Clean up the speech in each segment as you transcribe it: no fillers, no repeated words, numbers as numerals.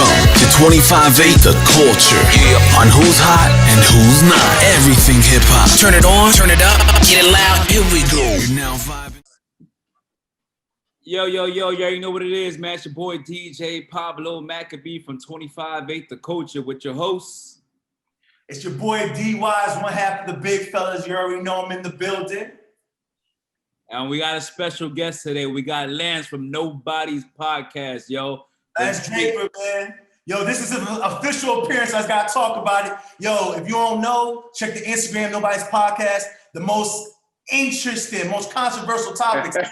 Welcome to 25-8 The Culture. On who's hot and who's not. Everything hip hop. Turn it on, turn it up, get it loud. Here we go. You're now vibing. Yo, you already know what it is, man. It's your boy DJ Pablo Maccabee from 25-8 The Culture with your hosts. It's your boy D-Wise, one half of the big fellas. You already know I'm in the building. And we got a special guest today. We got Lance from Nobody's Podcast, yo. Lance Draper, man. Yo, this is an official appearance. I just got to talk about it. Yo, if you don't know, check the Instagram, Nobody's Podcast. The most interesting, most controversial topics. He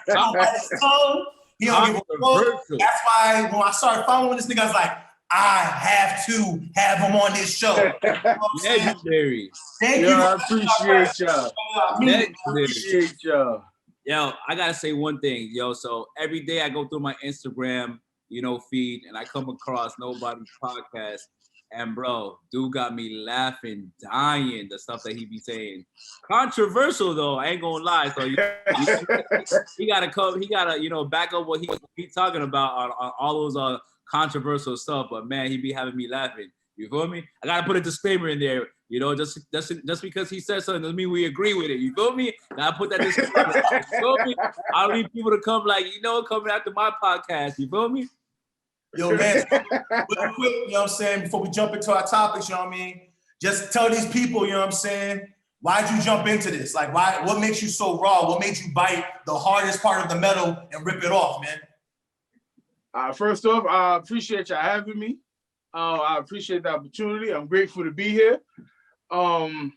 don't give a fuck. That's why when I started following this nigga, I was like, I have to have him on this show. You know Legendary. Thank you. I appreciate y'all. I appreciate y'all. Yo, I gotta say one thing, yo. So every day I go through my Instagram, feed, and I come across Nobody's Podcast, and bro, dude got me laughing, dying. The stuff that he be saying, controversial though. I ain't gonna lie. So he gotta come. He gotta back up what he talking about on all those controversial stuff. But man, he be having me laughing. You feel me? I gotta put a disclaimer in there. Just because he said something doesn't mean we agree with it. You feel me? Now I put that disclaimer. You feel me? I don't need people to come coming after my podcast. You feel me? Yo, man, real quick, you know what I'm saying? Before we jump into our topics, you know what I mean? Just tell these people, you know what I'm saying? Why'd you jump into this? Like, what makes you so raw? What made you bite the hardest part of the metal and rip it off, man? First off, I appreciate y'all having me. I appreciate the opportunity. I'm grateful to be here. Honestly,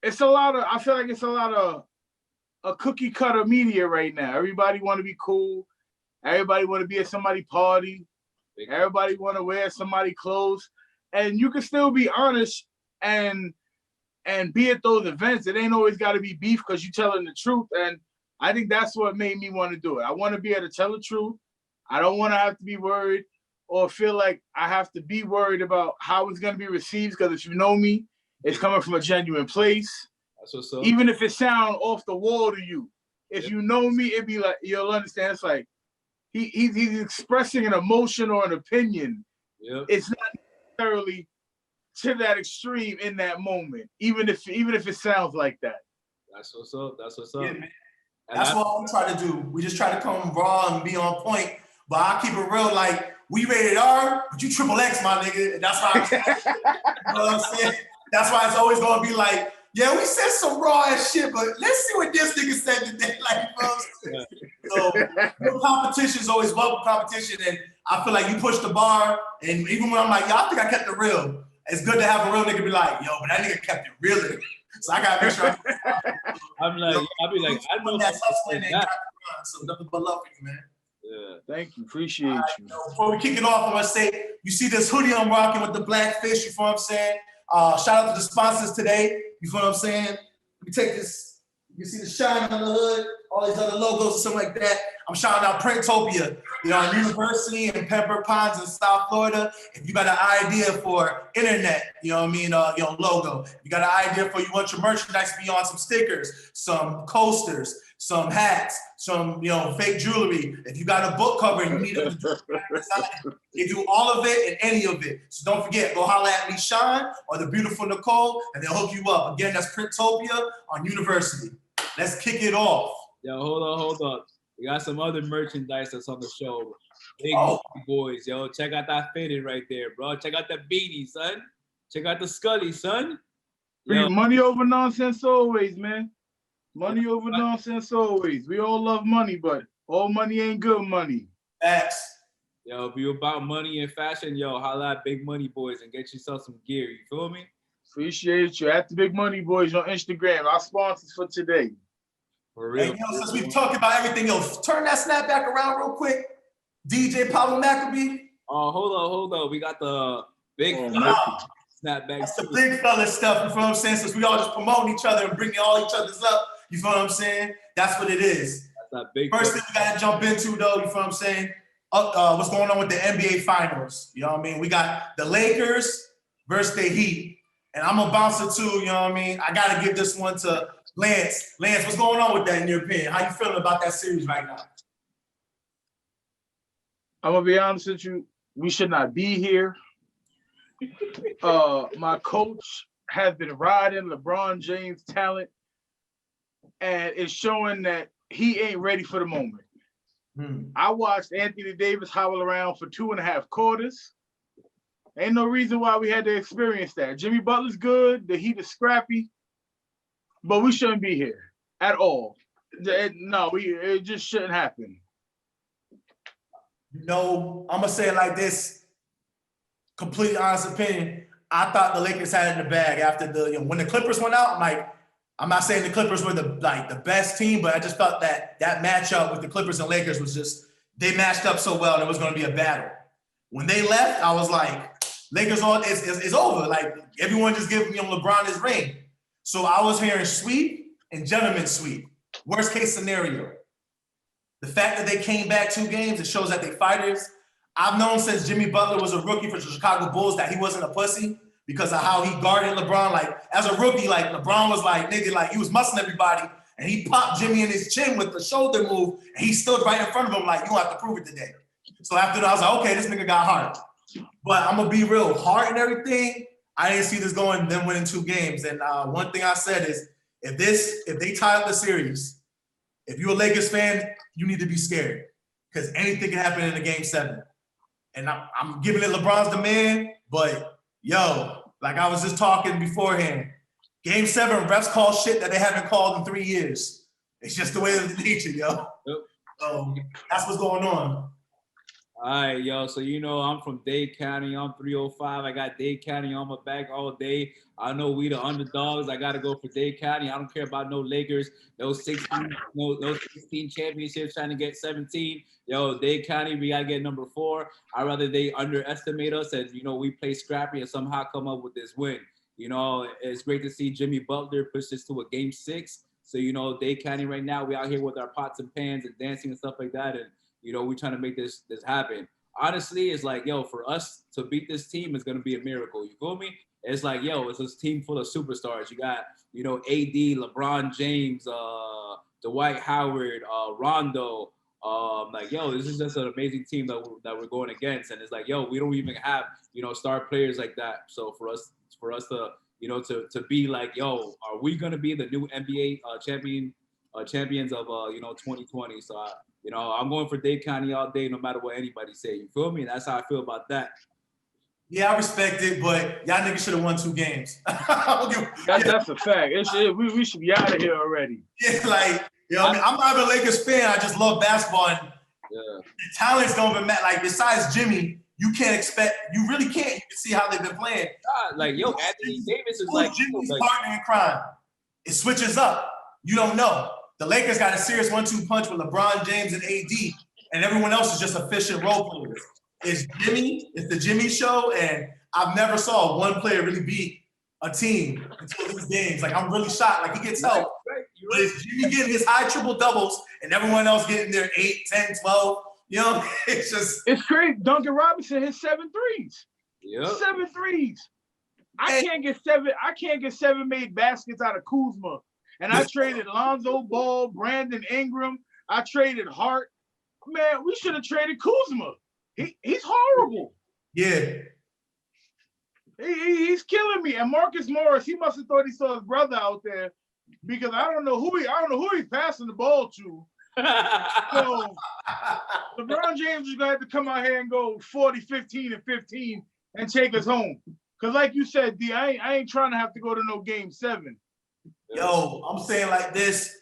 it's a lot of, I feel like it's a lot of a cookie cutter media right now. Everybody want to be cool. Everybody want to be at somebody's party. Everybody want to wear somebody's clothes. And you can still be honest and be at those events. It ain't always got to be beef because you're telling the truth. And I think that's what made me want to do it. I want to be able to tell the truth. I don't want to have to be worried or feel like I have to be worried about how it's going to be received, because if you know me, it's coming from a genuine place. That's what's up. Even if it sounds off the wall to you. If you know me, it'd be like, you'll understand. It's like he's expressing an emotion or an opinion. Yep. It's not necessarily to that extreme in that moment, even if it sounds like that. That's what's up. That's what's up. Yeah, man. That's what we try to do. We just try to come raw and be on point. But I keep it real, like, we rated R, but you triple X, my nigga. And that's why you know what I'm saying? That's why it's always gonna be like, yeah, we said some raw ass shit, but let's see what this nigga said today. Like, you know what I'm saying? So competition is always welcome competition, and I feel like you push the bar, and even when I'm like, yo, I think I kept it real. It's good to have a real nigga be like, yo, but that nigga kept it real. So I gotta make sure I'll be like, I know that's hustling and so nothing but love for you, man. Yeah, thank you. Appreciate you. Before we kick it off, I'm gonna say, you see this hoodie I'm rocking with the black fish, you feel what I'm saying? Shout out to the sponsors today, you feel what I'm saying? We take this, you see the shine on the hood, all these other logos and something like that. I'm shouting out Printopia, on University in Pembroke Pines in South Florida. If you got an idea for internet, logo, you got an idea for you want your merchandise to be on some stickers, some coasters, some hats, some fake jewelry. If you got a book cover and you need a design, you do all of it and any of it. So don't forget, go holler at me, Sean, or the beautiful Nicole, and they'll hook you up. Again, that's Printopia on University. Let's kick it off. Yo, hold up. We got some other merchandise that's on the show. Big boys, yo. Check out that fitted right there, bro. Check out that beanie, son. Check out the Scully, son. Yo. Money over nonsense always, man. Money over nonsense always. We all love money, but all money ain't good money. Facts. Yo, if you about money and fashion, yo, holla at Big Money Boys and get yourself some gear. You feel me? Appreciate you. At the Big Money Boys on Instagram. Our sponsors for today. For real. And since we've talked about everything, turn that snapback around real quick. DJ Pablo Maccabee. Oh, hold on. We got the big snapback. That's the big fella stuff, you feel what I'm saying? Since we all just promoting each other and bringing all each other's up, you feel what I'm saying? That's what it is. That's that big First thing we gotta jump into though, you feel what I'm saying? What's going on with the NBA Finals? You know what I mean? We got the Lakers versus the Heat. And I'm a bouncer too, you know what I mean? I gotta give this one to Lance. Lance, what's going on with that in your opinion? How you feeling about that series right now? I'm gonna be honest with you. We should not be here. My coach has been riding LeBron James' talent, and it's showing that he ain't ready for the moment. I watched Anthony Davis howl around for 2.5 quarters. Ain't no reason why we had to experience that. Jimmy Butler's good. The Heat is scrappy, but we shouldn't be here at all. It just shouldn't happen. No, I'm gonna say it like this. Complete honest opinion. I thought the Lakers had it in the bag after when the Clippers went out. I'm not saying the Clippers were the best team, but I just felt that matchup with the Clippers and Lakers was just, they matched up so well and it was going to be a battle. When they left, I was like, Lakers it's over. Like, everyone just give LeBron his ring. So I was hearing sweep and gentleman's sweep. Worst case scenario. The fact that they came back 2 games, it shows that they fighters. I've known since Jimmy Butler was a rookie for the Chicago Bulls that he wasn't a pussy because of how he guarded LeBron. Like, as a rookie, like, LeBron was like, nigga, like, he was muscling everybody, and he popped Jimmy in his chin with the shoulder move, and he stood right in front of him like, you don't have to prove it today. So after that, I was like, okay, this nigga got heart. But I'm going to be real, heart and everything, I didn't see this going, them winning 2 games. And one thing I said is, if they tie up the series, if you're a Lakers fan, you need to be scared because anything can happen in the game 7. And I'm giving it LeBron's the man, but yo, like I was just talking beforehand, game 7, refs call shit that they haven't called in 3 years. It's just the way of the nature, yo. Yep. So that's what's going on. All right, yo. So, I'm from Dade County. I'm 305. I got Dade County on my back all day. I know we the underdogs. I got to go for Dade County. I don't care about no Lakers. Those 16 championships trying to get 17. Yo, Dade County, we got to get number 4. I'd rather they underestimate us and, we play scrappy and somehow come up with this win. It's great to see Jimmy Butler push this to a game 6. So, Dade County right now, we out here with our pots and pans and dancing and stuff like that. And, we're trying to make this happen. Honestly, it's like, yo, for us to beat this team is going to be a miracle. You feel me? It's like, yo, it's a team full of superstars. You got, AD, LeBron James, Dwight Howard, Rondo. Like, yo, this is just an amazing team that we're going against. And it's like, yo, we don't even have, star players like that. So for us to, to be like, yo, are we going to be the new NBA champions of, 2020? So, I'm going for Dade County all day, no matter what anybody say. You feel me? That's how I feel about that. Yeah, I respect it, but y'all niggas should have won 2 games. That's a fact. We should be out of here already. Yeah, like, I'm not even a Lakers fan. I just love basketball. And the talents don't even matter. Like, besides Jimmy, you really can't. You can see how they've been playing. Like, yo, Anthony Davis is like Jimmy's partner in crime. It switches up. You don't know. The Lakers got a serious 1-2 punch with LeBron James and AD, and everyone else is just efficient role players. It's the Jimmy show, and I've never saw one player really beat a team until these games. Like, I'm really shocked. Like, he gets help. Right. But it's Jimmy getting his high triple doubles, and everyone else getting their 8, 10, 12. It's just... It's crazy. Duncan Robinson hit 7 threes. Yep. 7 threes. I can't get 7 made baskets out of Kuzma. And I traded Lonzo Ball, Brandon Ingram. I traded Hart. Man, we should have traded Kuzma. He's horrible. Yeah. He's killing me. And Marcus Morris, he must have thought he saw his brother out there because I don't know who he's passing the ball to. So LeBron James is gonna have to come out here and go 40, 15, and 15 and take us home. Because like you said, D, I ain't trying to have to go to no game 7. Yo, I'm saying like this.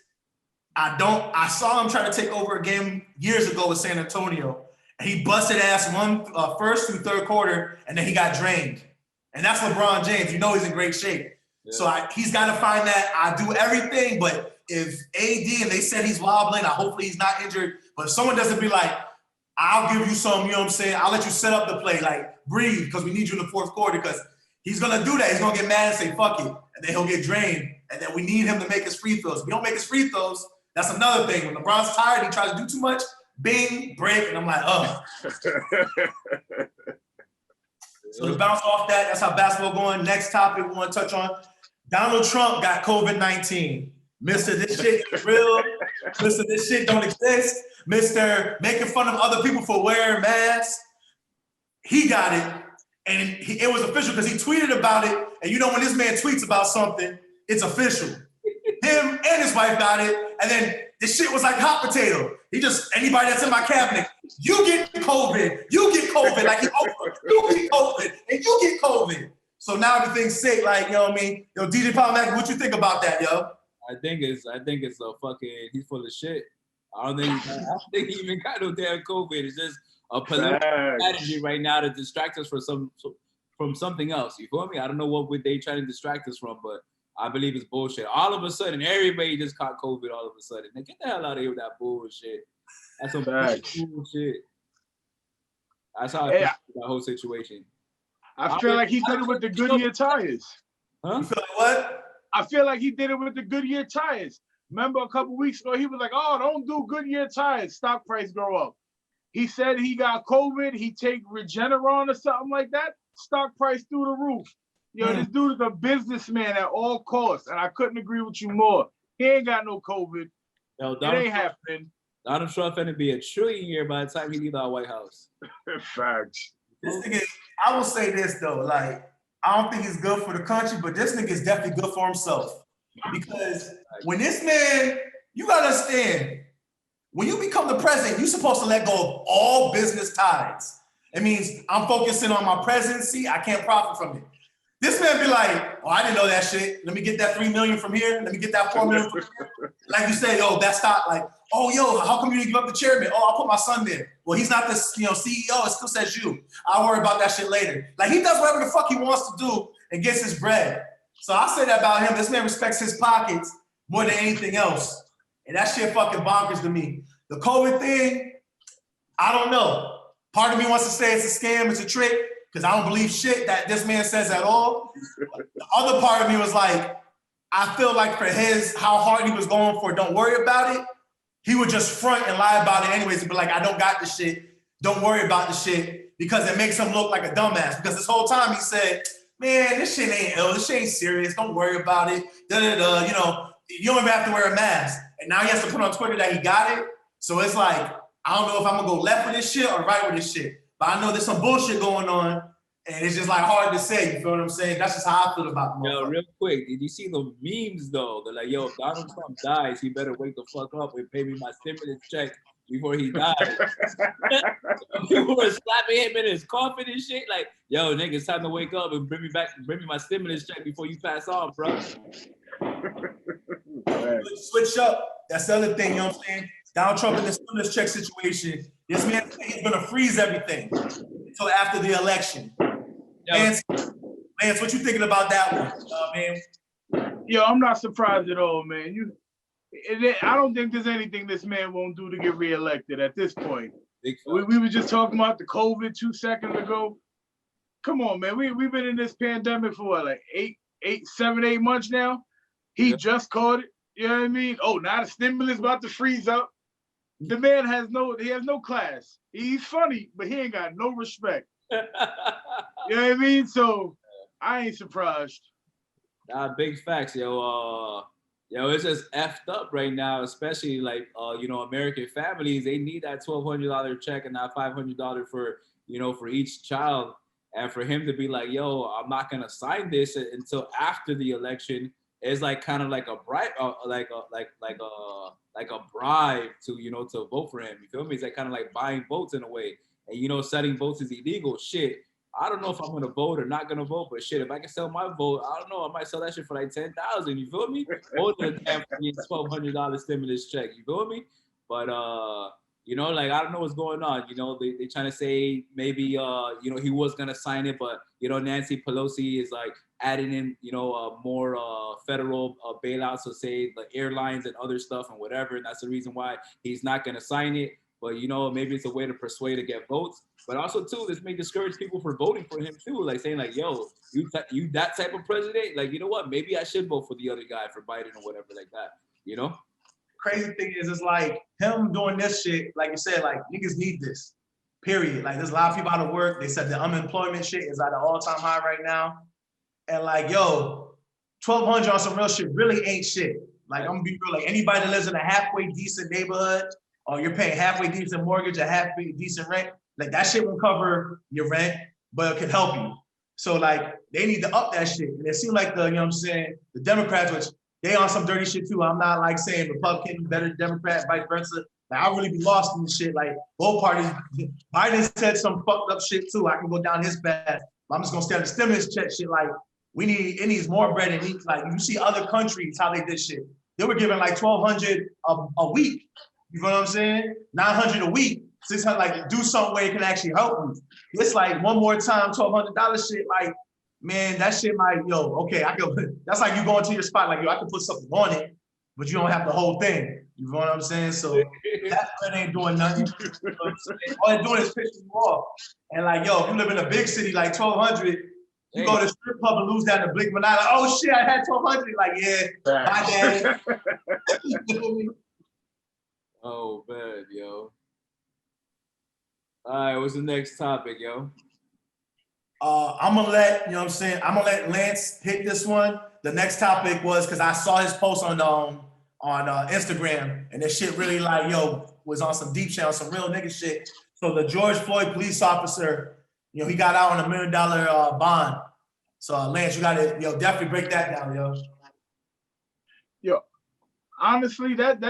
I saw him try to take over a game years ago with San Antonio. And he busted ass first through third quarter, and then he got drained. And that's LeBron James. He's in great shape. Yeah. So he's got to find that. I do everything, but if AD and they said he's wobbling, hopefully he's not injured. But if someone doesn't be like, I'll give you some, you know what I'm saying? I'll let you set up the play, like breathe, because we need you in the fourth quarter, because he's going to do that. He's going to get mad and say, fuck it. And then he'll get drained. And then we need him to make his free throws. If we don't make his free throws, that's another thing. When LeBron's tired, he tries to do too much, bing, break, and I'm like, oh. So to bounce off that, that's how basketball going. Next topic we want to touch on. Donald Trump got COVID-19. Mr. This shit is real. Mr. This shit don't exist. Mr. Making fun of other people for wearing masks. He got it. And it was official because he tweeted about it. And you know when this man tweets about something, it's official. Him and his wife got it. And then this shit was like hot potato. Anybody that's in my cabinet, you get COVID. You get COVID. Like, you get COVID. And you get COVID. So now everything's sick. Like, you know what I mean? Yo, DJ Mac, what you think about that, yo? I think it's a fucking, he's full of shit. I don't think he even got no damn COVID. It's just a political strategy right now to distract us from something else. You feel me? I don't know what would they try to distract us from, but I believe it's bullshit. All of a sudden, everybody just caught COVID all of a sudden. Now, get the hell out of here with that bullshit. That's some bullshit. That's how I feel about the whole situation. I feel like he did it with the Goodyear tires. Huh? You feel like what? I feel like he did it with the Goodyear tires. Remember a couple weeks ago, he was like, oh, don't do Goodyear tires. Stock price go up. He said he got COVID. He take Regeneron or something like that. Stock price through the roof. Yo, this dude is a businessman at all costs, and I couldn't agree with you more. He ain't got no COVID. Yo, it ain't happening. Donald Trump finna be a trillionaire by the time he leaves our White House. Facts. This nigga, I will say this though, like, I don't think he's good for the country, but this nigga is definitely good for himself. Because when this man, you gotta understand, when you become the president, you're supposed to let go of all business ties. It means I'm focusing on my presidency, I can't profit from it. This man be like, oh, I didn't know that shit. Let me get that 3 million from here. Let me get that 4 million from here. Like you say, yo, that stock, like, oh, yo, how come you didn't give up the chairman? Oh, I'll put my son there. Well, he's not the CEO. It still says you. I'll worry about that shit later. Like, he does whatever the fuck he wants to do and gets his bread. So I say that about him. This man respects his pockets more than anything else. And that shit fucking bonkers to me. The COVID thing, I don't know. Part of me wants to say it's a scam, it's a trick, because I don't believe shit that this man says at all. The other part of me was like, I feel like for how hard he was going for don't worry about it, he would just front and lie about it anyways and be like, I don't got the shit, don't worry about the shit, because it makes him look like a dumbass. Because this whole time he said, man, this shit ain't ill, this shit ain't serious, don't worry about it, da-da-da, you know, you don't even have to wear a mask. And now he has to put on Twitter that he got it. So it's like, I don't know if I'm gonna go left with this shit or right with this shit. But I know there's some bullshit going on, and it's just like hard to say. You feel what I'm saying? That's just how I feel about it. Yo, real quick, did you see the memes though? They're like, yo, if Donald Trump dies, he better wake the fuck up and pay me my stimulus check before he dies. People were slapping him in his coffin and shit. Like, yo, nigga, it's time to wake up and bring me my stimulus check before you pass on, bro. Switch up. That's the other thing, you know what I'm saying? Donald Trump in the stimulus check situation, this man is gonna freeze everything until after the election. Lance, what you thinking about that one, man? Yo, I'm not surprised at all, man. I don't think there's anything this man won't do to get reelected at this point. We were just talking about the COVID 2 seconds ago. Come on, man. We've been in this pandemic for what, like 7, 8 months now? He just caught it. You know what I mean? Oh, now the stimulus about to freeze up. The man has no class. He's funny, but he ain't got no respect. You know what I mean? So I ain't surprised. Big facts, yo. It's just effed up right now, especially like American families. They need that $1,200 check and that $500 for each child. And for him to be like, yo, I'm not gonna sign this until after the election is like kind of like a bribe, like a bribe to vote for him. You feel me? It's like kind of like buying votes in a way. And selling votes is illegal. Shit, I don't know if I'm gonna vote or not gonna vote, but shit, if I can sell my vote, I don't know, I might sell that shit for like $10,000. You feel me? More than a damn $1,200 stimulus check. You feel me? But like I don't know what's going on. They trying to say maybe he was gonna sign it, but Nancy Pelosi is like adding in more federal bailouts, so say the airlines and other stuff and whatever, and that's the reason why he's not gonna sign it. But maybe it's a way to persuade to get votes. But also too, this may discourage people from voting for him too, like saying like, yo, you that type of president, like, you know what, maybe I should vote for the other guy, for Biden or whatever like that. Crazy thing is, it's like him doing this shit, like you said, like niggas need this, period. Like there's a lot of people out of work. They said the unemployment shit is at an all-time high right now. And like, yo, 1,200 on some real shit really ain't shit. Like, I'm gonna be real. Like, anybody that lives in a halfway decent neighborhood, or you're paying halfway decent mortgage, a halfway decent rent, like that shit won't cover your rent, but it could help you. So like, they need to up that shit. And it seems like the, you know what I'm saying, the Democrats, which they on some dirty shit too. I'm not like saying Republican better than Democrat, vice versa. Like, I really be lost in this shit. Like, both parties, Biden said some fucked up shit too. I can go down his path. I'm just gonna stay on the stimulus check shit. Like, it needs more bread and meat. Like, you see other countries, how they did shit. They were giving like $1,200 a week. You know what I'm saying? $900 a week. 600, like, do something where it can actually help you. It's like one more time, $1,200 shit. Like, man, that shit might, okay, I go. That's like you going to your spot, like, I can put something on it, but you don't have the whole thing. You know what I'm saying? So that ain't doing nothing. You know what I'm saying? All they're doing is pissing you off. And like, if you live in a big city, like 1,200, you go to the strip club and lose that in a blink of an eye. Like, oh shit, I had 1,200. Like, yeah, my dad. You feel me? Oh man, yo. All right, what's the next topic, yo? I'm gonna let, you know what I'm saying, I'm gonna let Lance hit this one. The next topic was, because I saw his post on Instagram, and this shit really like, was on some deep shit, on some real nigga shit. So the George Floyd police officer, he got out on $1 million bond. So Lance, you gotta, definitely break that down, Yo, honestly, that's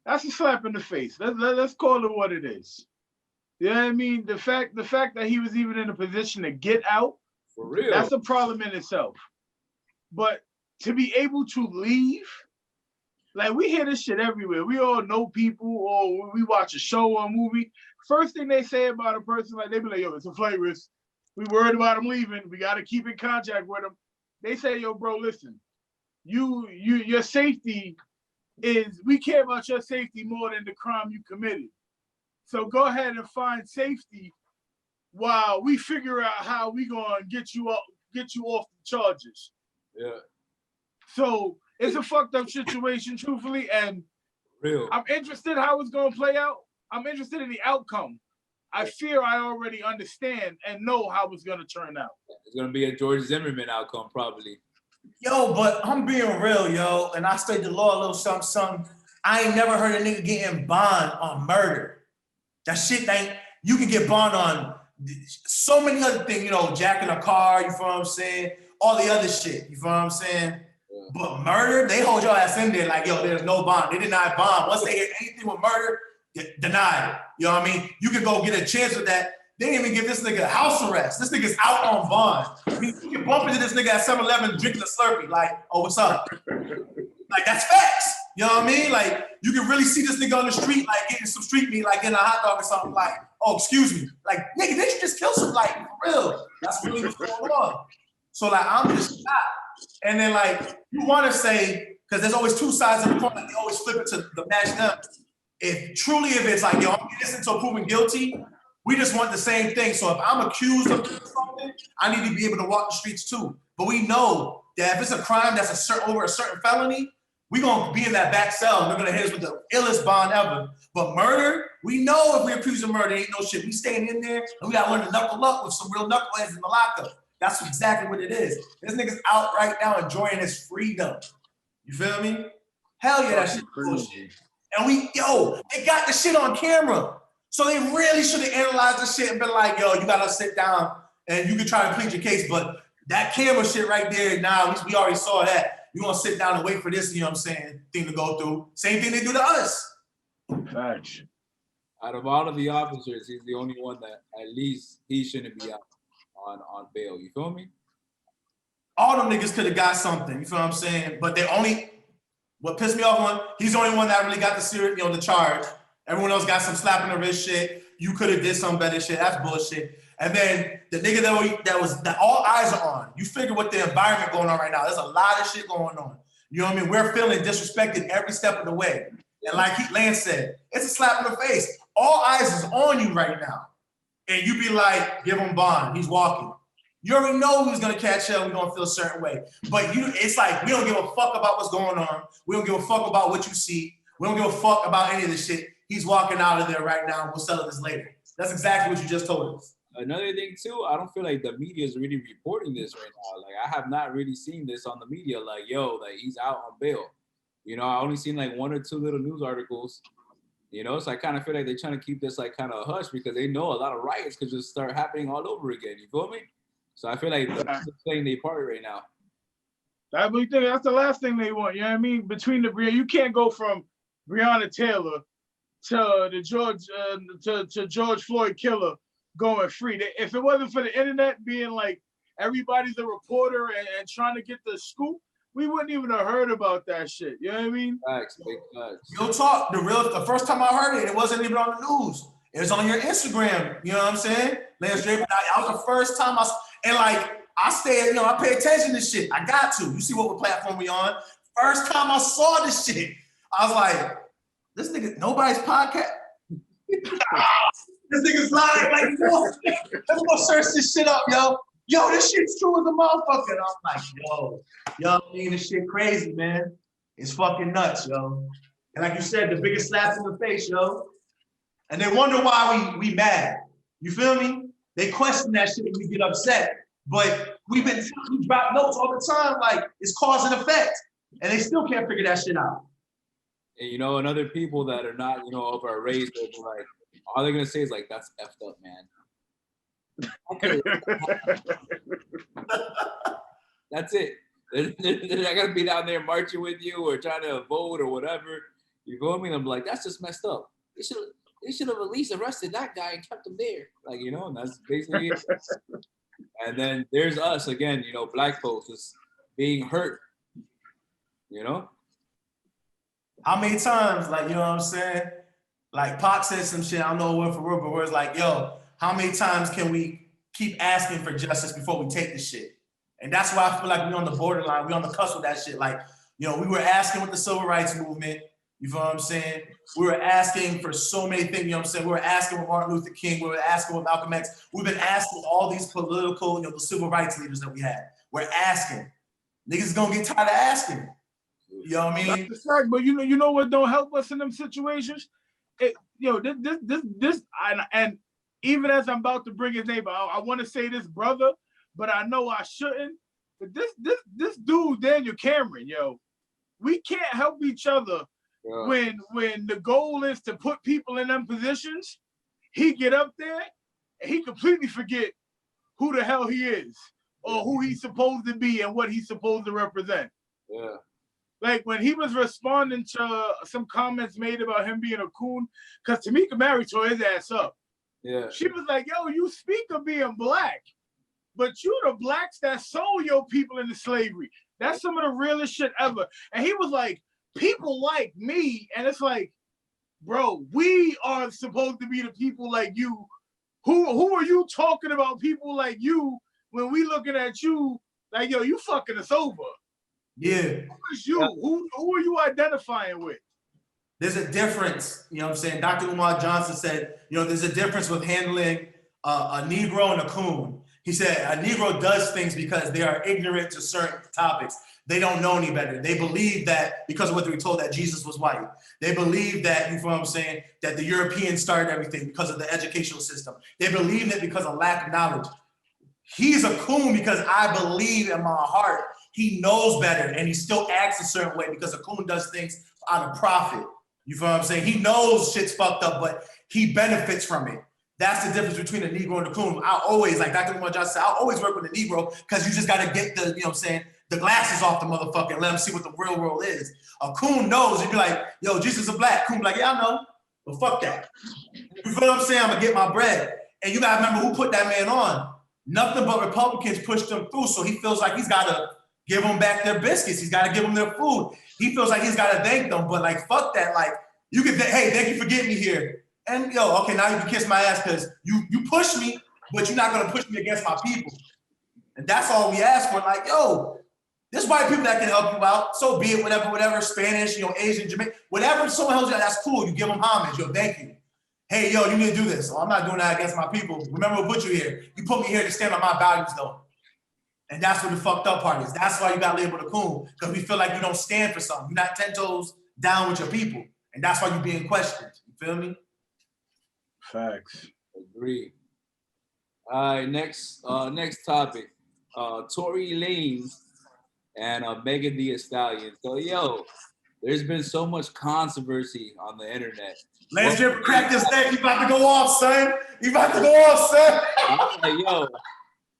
a slap in the face. Let's call it what it is. You know what I mean? The fact that he was even in a position to get out, for real, that's a problem in itself. But to be able to leave, like, we hear this shit everywhere. We all know people, or we watch a show or a movie. First thing they say about a person, like, they be like, yo, it's a flight risk. We worried about him leaving. We got to keep in contact with him. They say, yo, bro, listen, your safety we care about your safety more than the crime you committed. So go ahead and find safety while we figure out how we gonna get you off the charges. Yeah. So it's a fucked up situation, truthfully, and real. I'm interested how it's gonna play out. I'm interested in the outcome. I fear I already understand and know how it's gonna turn out. It's gonna be a George Zimmerman outcome, probably. But I'm being real, and I studied the law a little something. I ain't never heard a nigga getting bond on murder. That shit you can get bond on so many other things, jacking a car, you feel what I'm saying? All the other shit, you feel what I'm saying? Yeah. But murder, they hold your ass in there like, there's no bond. They deny bond. Once they get anything with murder, denied. You know what I mean? You can go get a chance with that. They didn't even give this nigga house arrest. This nigga's out on bond. I mean, you can bump into this nigga at 7-Eleven drinking a Slurpee, like, oh, what's up? Like, that's facts. You know what I mean? Like, you can really see this nigga on the street, like, getting some street meat, like, getting a hot dog or something, like, oh, excuse me. Like, nigga, did you just kill some, like, for real? That's really what's going on. So, like, I'm just shocked. And then, like, you want to say, because there's always two sides of the coin, like, they always flip it to the match them. If it's like, I'm innocent until proven guilty, we just want the same thing. So if I'm accused of doing something, I need to be able to walk the streets too. But we know that if it's a crime that's over a certain felony, we're going to be in that back cell. They're going to hit us with the illest bond ever. But murder, we know if we're accused of murder, ain't no shit. We staying in there, and we got to learn to knuckle up with some real knuckleheads in the lockup. That's exactly what it is. This nigga's out right now enjoying his freedom. You feel me? Hell yeah, that shit bullshit. And they got the shit on camera. So they really should have analyzed the shit and been like, you gotta sit down and you can try to plead your case. But that camera shit right there, we already saw that. You gonna sit down and wait for this, thing to go through. Same thing they do to us. Thanks. Out of all of the officers, he's the only one that at least he shouldn't be out on bail. You feel me? All them niggas could have got something, you feel what I'm saying? But what pissed me off he's the only one that really got the charge. Everyone else got some slap in the wrist shit. You could have did some better shit. That's bullshit. And then the nigga that all eyes are on. You figure what the environment going on right now. There's a lot of shit going on. You know what I mean? We're feeling disrespected every step of the way. And like Lance said, it's a slap in the face. All eyes is on you right now. And you be like, give him bond. He's walking. You already know who's gonna catch up. We're gonna feel a certain way. But it's like, we don't give a fuck about what's going on. We don't give a fuck about what you see. We don't give a fuck about any of this shit. He's walking out of there right now. We'll settle this later. That's exactly what you just told us. Another thing too, I don't feel like the media is really reporting this right now. Like, I have not really seen this on the media. Like, like, he's out on bail. You know, I only seen like 1 or 2 little news articles. You know, so I kind of feel like they're trying to keep this like kind of hush because they know a lot of riots could just start happening all over again. You feel me? So I feel like they're playing their part right now. That's the last thing they want. You know what I mean? Between you can't go from Breonna Taylor to the George Floyd killer going free. If it wasn't for the internet being like everybody's a reporter and trying to get the scoop, we wouldn't even have heard about that shit. You know what I mean? Facts, big facts. Real talk. The first time I heard it, it wasn't even on the news. It was on your Instagram. You know what I'm saying? Lance Draper. That was the first time I stay, you know, I pay attention to shit. I got to. You see what platform we on? First time I saw this shit, I was like, this nigga, nobody's podcast. This nigga's lying. Like, yo, let's go search this shit up, yo. Yo, this shit's true as a motherfucker. And I'm like, yo, this shit crazy, man. It's fucking nuts, yo. And like you said, the biggest slaps in the face, yo. And they wonder why we mad. You feel me? They question that shit and we get upset. But we drop notes all the time, like it's cause and effect. And they still can't figure that shit out. And you know, and other people that are not, you know, of our race, they're like, all they're gonna say is like, that's effed up, man. Okay. That's it. They're not gonna be down there marching with you or trying to vote or whatever. You feel me? And I'm like, that's just messed up. They should have at least arrested that guy and kept him there. Like, you know, and that's basically it. And then there's us again, you know, black folks just being hurt. You know? How many times, like, you know what I'm saying? Like Pac said some shit, I don't know word for word, but where it's like, yo, how many times can we keep asking for justice before we take the shit? And that's why I feel like we're on the borderline, we're on the cusp of that shit. Like, you know, we were asking with the civil rights movement, you feel what I'm saying? We were asking for so many things, you know what I'm saying? We were asking with Martin Luther King, we were asking with Malcolm X. We've been asking all these political, you know, the civil rights leaders that we had. We're asking. Niggas gonna get tired of asking. You know what I mean? That's fact, but you know what don't help us in them situations? And even as I'm about to bring his name, I want to say this brother, but I know I shouldn't. But this dude, Daniel Cameron, yo, we can't help each other when the goal is to put people in them positions. He get up there and he completely forget who the hell he is or who he's supposed to be and what he's supposed to represent. Yeah. Like when he was responding to some comments made about him being a coon, because Tamika Mary tore his ass up. Yeah. She was like, yo, you speak of being black, but you the blacks that sold your people into slavery. That's some of the realest shit ever. And he was like, people like me. And it's like, bro, we are supposed to be the people like you. Who are you talking about people like you when we looking at you like, yo, you fucking us over? Yeah. Who is you? Who are you identifying with? There's a difference, you know what I'm saying? Dr. Umar Johnson said, you know, there's a difference with handling a Negro and a coon. He said a Negro does things because they are ignorant to certain topics. They don't know any better. They believe that because of what they were told that Jesus was white. They believe that, you know what I'm saying, that the Europeans started everything because of the educational system. They believe it because of lack of knowledge. He's a coon because I believe in my heart he knows better and he still acts a certain way because a coon does things out of profit. You feel what I'm saying? He knows shit's fucked up, but he benefits from it. That's the difference between a Negro and a coon. I always, like Dr. Umar Johnson said, I always work with a Negro because you just got to get the, you know what I'm saying, the glasses off the motherfucker and let him see what the real world is. A coon knows, you'd be like, yo, Jesus is black. Coon be like, yeah, I know, but fuck that. You feel what I'm saying? I'm gonna get my bread. And you gotta remember who put that man on. Nothing but Republicans pushed him through, so he feels like he's gotta give them back their biscuits. He's gotta give them their food. He feels like he's gotta thank them, but like, fuck that. Like, you can, hey, thank you for getting me here. And yo, okay, now you can kiss my ass because you push me, but you're not gonna push me against my people. And that's all we ask for. Like, yo, there's white people that can help you out. So be it, whatever, Spanish, you know, Asian, Jamaican, whatever someone helps you out, that's cool. You give them homage, yo, thank you. Hey, yo, you need to do this. Oh, I'm not doing that against my people. Remember what put you here. You put me here to stand on my values, though. And that's what the fucked up part is. That's why you got labeled a coon, because we feel like you don't stand for something. You're not 10 toes down with your people. And that's why you're being questioned. You feel me? Facts. Agree. All right, next topic. Tory Lanez and Megan Thee Stallion. So, yo, there's been so much controversy on the internet. Lance Drip cracked his neck. He about to go off, son. He about to go off, son. I'm like, yo,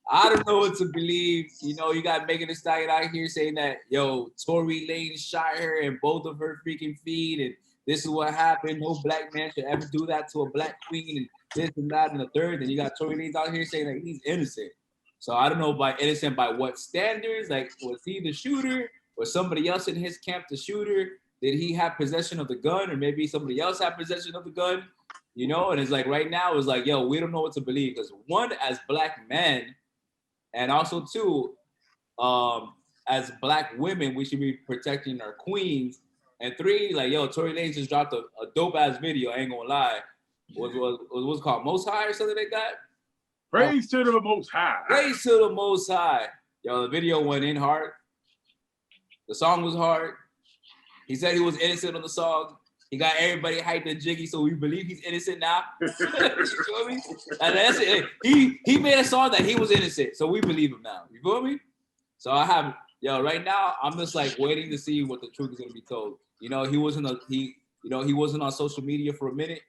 I don't know what to believe. You know, you got Megan Thee Stallion out here saying that, yo, Tory Lanez shot her in both of her freaking feet, and this is what happened. No black man should ever do that to a black queen, and this and that and the third. And you got Tory Lanez out here saying that he's innocent. So I don't know by innocent by what standards. Like, was he the shooter? Was somebody else in his camp the shooter? Did he have possession of the gun, or maybe somebody else had possession of the gun? You know, and it's like right now, it's like, yo, we don't know what to believe, because one, as black men, and also two, as black women, we should be protecting our queens. And three, like, yo, Tory Lanez just dropped a dope ass video. I ain't gonna lie. What's it called, Most High or something like that? Praise to the Most High. Praise to the Most High. Yo, the video went in hard. The song was hard. He said he was innocent on the song. He got everybody hyped and jiggy, so we believe he's innocent now. You feel me? And that's it. He made a song that he was innocent, so we believe him now. You feel me? So I have, yo, right now I'm just like waiting to see what the truth is gonna be told. You know, he wasn't on social media for a minute.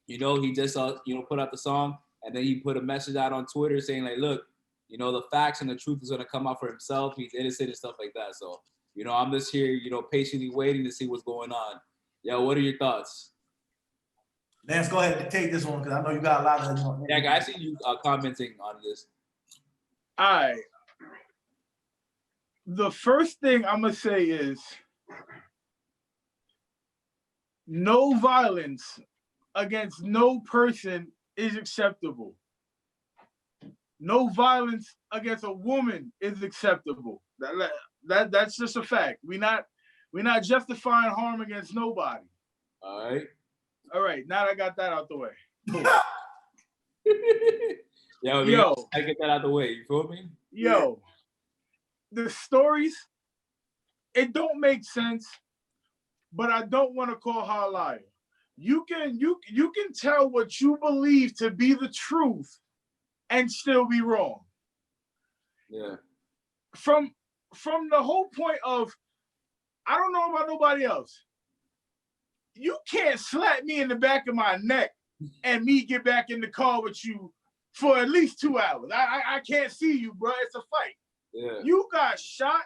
You know, he just put out the song, and then he put a message out on Twitter saying like, look, you know, the facts and the truth is gonna come out for himself. He's innocent and stuff like that. So, you know, I'm just here, you know, patiently waiting to see what's going on. Yo, what are your thoughts? Lance, go ahead and take this one, because I know you got a lot of them. Yeah, I see you commenting on this. All right. The first thing I'm gonna say is no violence against no person is acceptable. No violence against a woman is acceptable. That's just a fact. We're not justifying harm against nobody. All right. All right. Now that I got that out the way. Cool. Yo, I get that out the way. You feel me? Yo, the stories, it don't make sense, but I don't want to call her a liar. You can tell what you believe to be the truth and still be wrong. Yeah. From the whole point of, I don't know about nobody else. You can't slap me in the back of my neck and me get back in the car with you for at least 2 hours. I can't see you, bro. It's a fight. Yeah. You got shot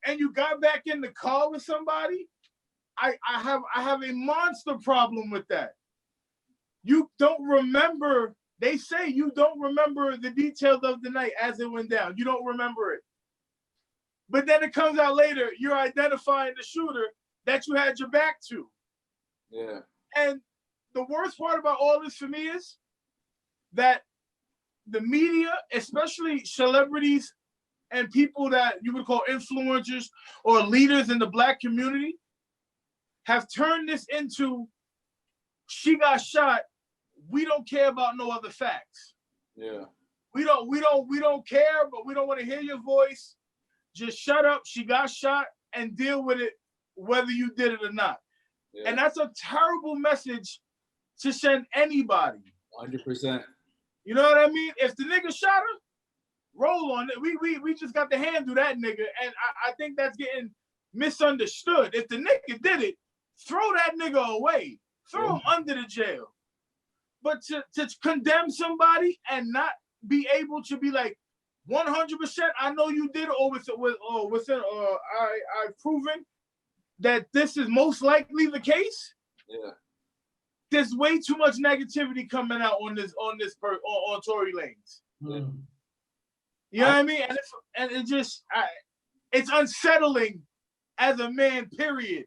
and you got back in the car with somebody. I have a monster problem with that. You don't remember. They say you don't remember the details of the night as it went down. You don't remember it. But then it comes out later, you're identifying the shooter that you had your back to. Yeah. And the worst part about all this for me is that the media, especially celebrities and people that you would call influencers or leaders in the black community, have turned this into, she got shot, we don't care about no other facts. Yeah. We don't care, but we don't want to hear your voice. Just shut up, she got shot, and deal with it whether you did it or not. Yeah. And that's a terrible message to send anybody. 100%. You know what I mean? If the nigga shot her, roll on it. We just got to handle that nigga. And I think that's getting misunderstood. If the nigga did it, throw that nigga away. Throw him under the jail. But to condemn somebody and not be able to be like, 100%, I know you did, I've proven that this is most likely the case. Yeah. There's way too much negativity coming out on Tory Lanez. Mm. You know what I mean? And it's unsettling as a man, period,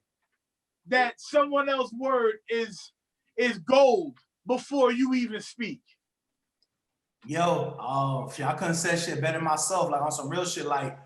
that someone else's word is gold before you even speak. Yo, I couldn't say shit better myself, like on some real shit. Like,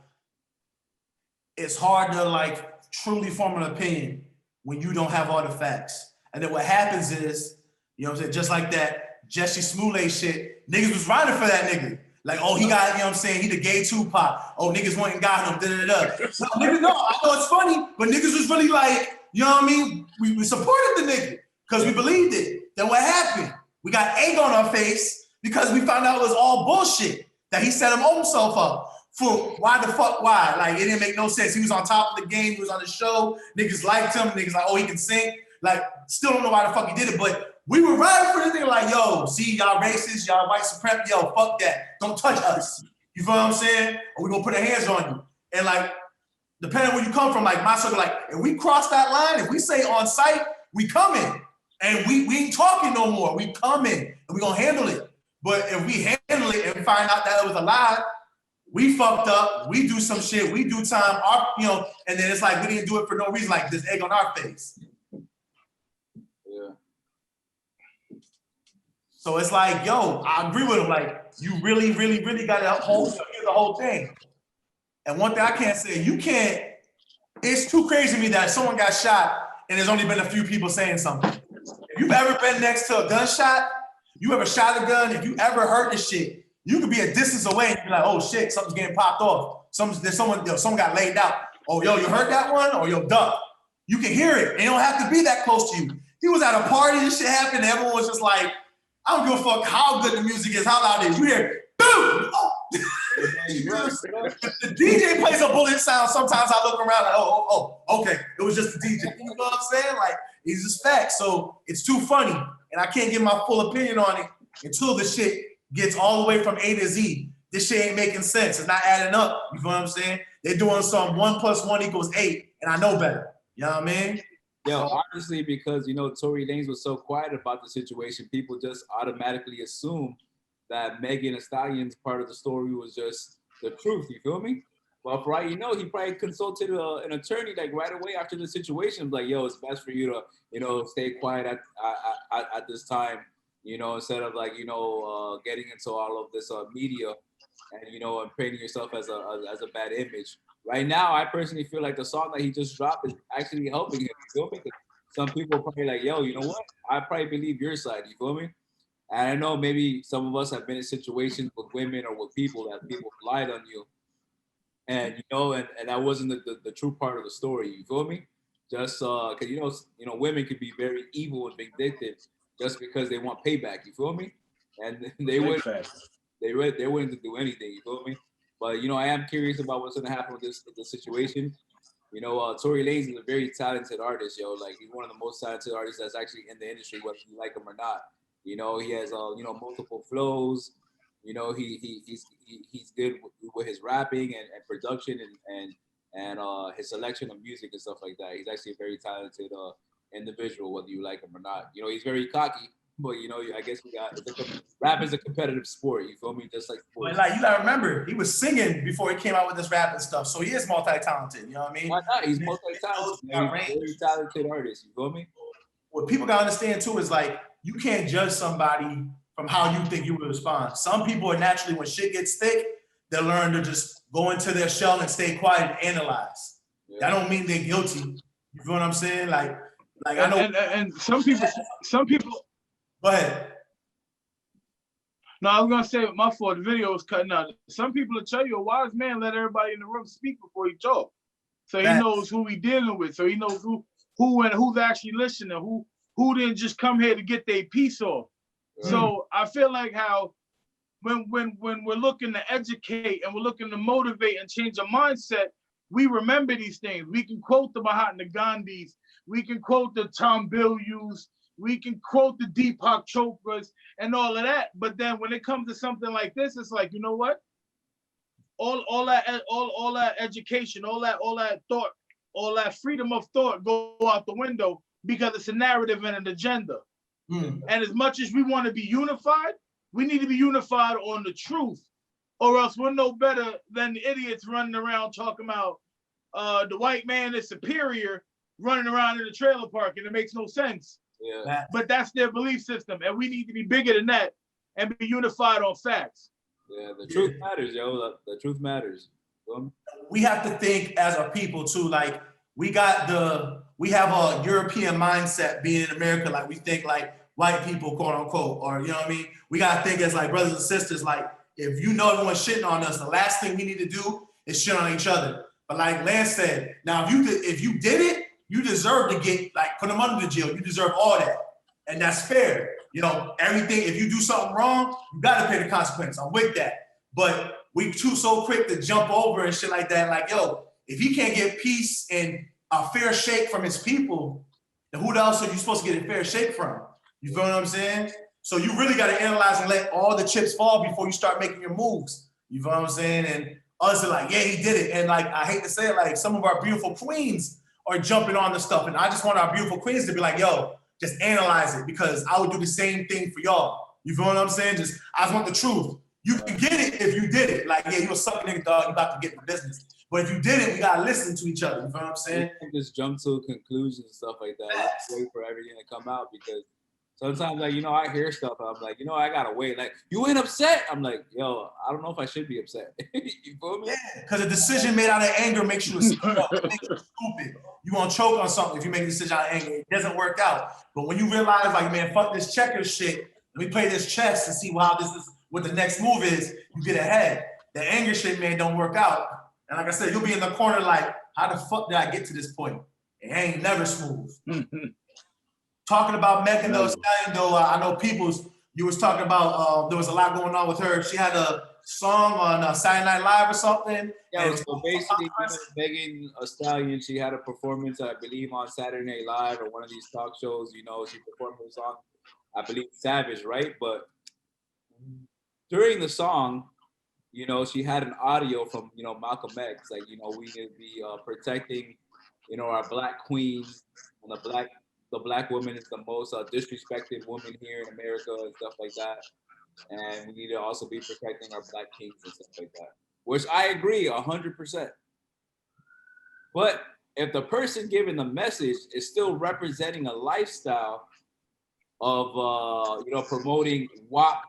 it's hard to like truly form an opinion when you don't have all the facts. And then what happens is, you know what I'm saying, just like that Jesse Smollett shit, niggas was riding for that nigga. Like, oh, he got, you know what I'm saying, he the gay Tupac. Oh, niggas went and got him, da-da-da. No, niggas, no, I know it's funny, but niggas was really like, you know what I mean? We supported the nigga because we believed it. Then what happened? We got egg on our face because we found out it was all bullshit, that he set himself up For why the fuck? Why? Like it didn't make no sense. He was on top of the game. He was on the show. Niggas liked him. Niggas like, oh, he can sing. Like, still don't know why the fuck he did it. But we were riding for this thing like, yo, see, y'all racist, y'all white supremacists. Yo, fuck that. Don't touch us. You feel what I'm saying? Or we gonna put our hands on you. And like, depending on where you come from, like my circle, like if we cross that line, if we say on site, we coming. And we ain't talking no more. We coming and we gonna handle it. But if we handle it and find out that it was a lie, we fucked up, we do some shit, we do time, and then it's like we didn't do it for no reason, like this egg on our face. Yeah. So it's like, yo, I agree with him. Like, you really, really, really got to hold the whole thing. And one thing I can't say, it's too crazy to me that someone got shot and there's only been a few people saying something. If you've ever been next to a gunshot, you ever shot a gun, if you ever heard this shit, you could be a distance away and be like, oh shit, something's getting popped off. Someone got laid out. Oh, yo, you heard that one? Or yo, duck. You can hear it. It don't have to be that close to you. He was at a party, this shit happened, and everyone was just like, I don't give a fuck how good the music is, how loud it is. You hear, boom! Oh. The DJ plays a bullet sound. Sometimes I look around like, oh, okay. It was just the DJ. You know what I'm saying? Like, it's just facts. So it's too funny. And I can't give my full opinion on it until the shit gets all the way from A to Z. This shit ain't making sense. It's not adding up. You know what I'm saying? They're doing some 1 + 1 = 8, and I know better. You know what I mean? Yo, honestly, because Tory Lanez was so quiet about the situation, people just automatically assume that Megan Thee Stallion's part of the story was just the truth. You feel me? But for all you know, he probably consulted an attorney like right away after the situation, like, yo, it's best for you to stay quiet at this time. Instead of like, getting into all of this media and painting yourself as a bad image. Right now, I personally feel like the song that he just dropped is actually helping him. You feel me? Some people are probably like, yo, you know what? I probably believe your side. You feel me? And I know maybe some of us have been in situations with women or with people that people lied on you. And and that wasn't the true part of the story. You feel me? Just because women could be very evil and vindictive just because they want payback. You feel me? And they're willing to do anything. You feel me? But I am curious about what's gonna happen with this situation. Tory Lanez is a very talented artist, yo. Like he's one of the most talented artists that's actually in the industry, whether you like him or not. He has multiple flows. He's good with his rapping and production and his selection of music and stuff like that. He's actually a very talented individual, whether you like him or not. He's very cocky, but I guess rap is a competitive sport. You feel me? Just like sports. Like you gotta remember, he was singing before he came out with this rap and stuff, so he is multi-talented. You know what I mean? Why not? He's multi-talented. He's a very talented artist. You feel me? What people gotta understand too is like you can't judge somebody from how you think you would respond. Some people are naturally, when shit gets thick, they learn to just go into their shell and stay quiet and analyze. Yeah. That don't mean they're guilty. You feel what I'm saying? Like I know. And some people. Go ahead. No, I was gonna say my fault. The video was cutting out. Some people will tell you a wise man let everybody in the room speak before he talk, so he knows who he dealing with. So he knows who and who's actually listening. Who didn't just come here to get their piece off. So I feel like how when we're looking to educate and we're looking to motivate and change our mindset, we remember these things. We can quote the Mahatma Gandhis, we can quote the Tom Bilyeu's, we can quote the Deepak Chopras and all of that. But then when it comes to something like this, it's like, you know what? All that education, all that thought, all that freedom of thought go out the window because it's a narrative and an agenda. And as much as we want to be unified, we need to be unified on the truth, or else we're no better than the idiots running around talking about the white man is superior, running around in the trailer park, and it makes no sense. Yeah. But that's their belief system, and we need to be bigger than that and be unified on facts. Yeah, the truth matters, yo. The truth matters. We have to think as a people too. Like we have a European mindset being in America. Like we think like white people, quote unquote, or you know what I mean? We gotta think as like brothers and sisters, like if you know everyone's shitting on us, the last thing we need to do is shit on each other. But like Lance said, now if you did it, you deserve to get like put them under the jail. You deserve all that. And that's fair. Everything, if you do something wrong, you gotta pay the consequence. I'm with that. but we too so quick to jump over and shit like that. Like, yo, if he can't get peace and a fair shake from his people, then who else are you supposed to get a fair shake from? You feel what I'm saying? So you really got to analyze and let all the chips fall before you start making your moves. You feel what I'm saying? And us are like, yeah, he did it. And like, I hate to say it, like some of our beautiful queens are jumping on the stuff. And I just want our beautiful queens to be like, yo, just analyze it, because I would do the same thing for y'all. You feel what I'm saying? I just want the truth. You can get it if you did it. Like, yeah, you a sucker nigga, dog. You about to get the business. But if you did it, we gotta listen to each other. You feel what I'm saying? You can't just jump to conclusions and stuff like that. Let's wait for everything to come out, because sometimes, like, I hear stuff. I'm like, I gotta wait. Like, you ain't upset? I'm like, yo, I don't know if I should be upset. You feel me? Yeah, because a decision made out of anger makes you stupid. You gonna choke on something if you make a decision out of anger. It doesn't work out. But when you realize, like, man, fuck this checkers shit. Let me play this chess and see how this is. What the next move is. You get ahead. The anger shit, man, don't work out. And like I said, you'll be in the corner like, how the fuck did I get to this point? It ain't never smooth. Talking about Megan Thee Stallion, though, I know Peoples, you was talking about, there was a lot going on with her. She had a song on Saturday Night Live or something. Yeah, so basically, Megan Thee Stallion, she had a performance, I believe, on Saturday Night Live or one of these talk shows. She performed her song, I believe, Savage, right? But during the song, she had an audio from, Malcolm X, like, we need to be protecting, our Black queens, and the Black woman is the most disrespected woman here in America and stuff like that. And we need to also be protecting our Black kings and stuff like that, which I agree 100%. But if the person giving the message is still representing a lifestyle of, promoting WAP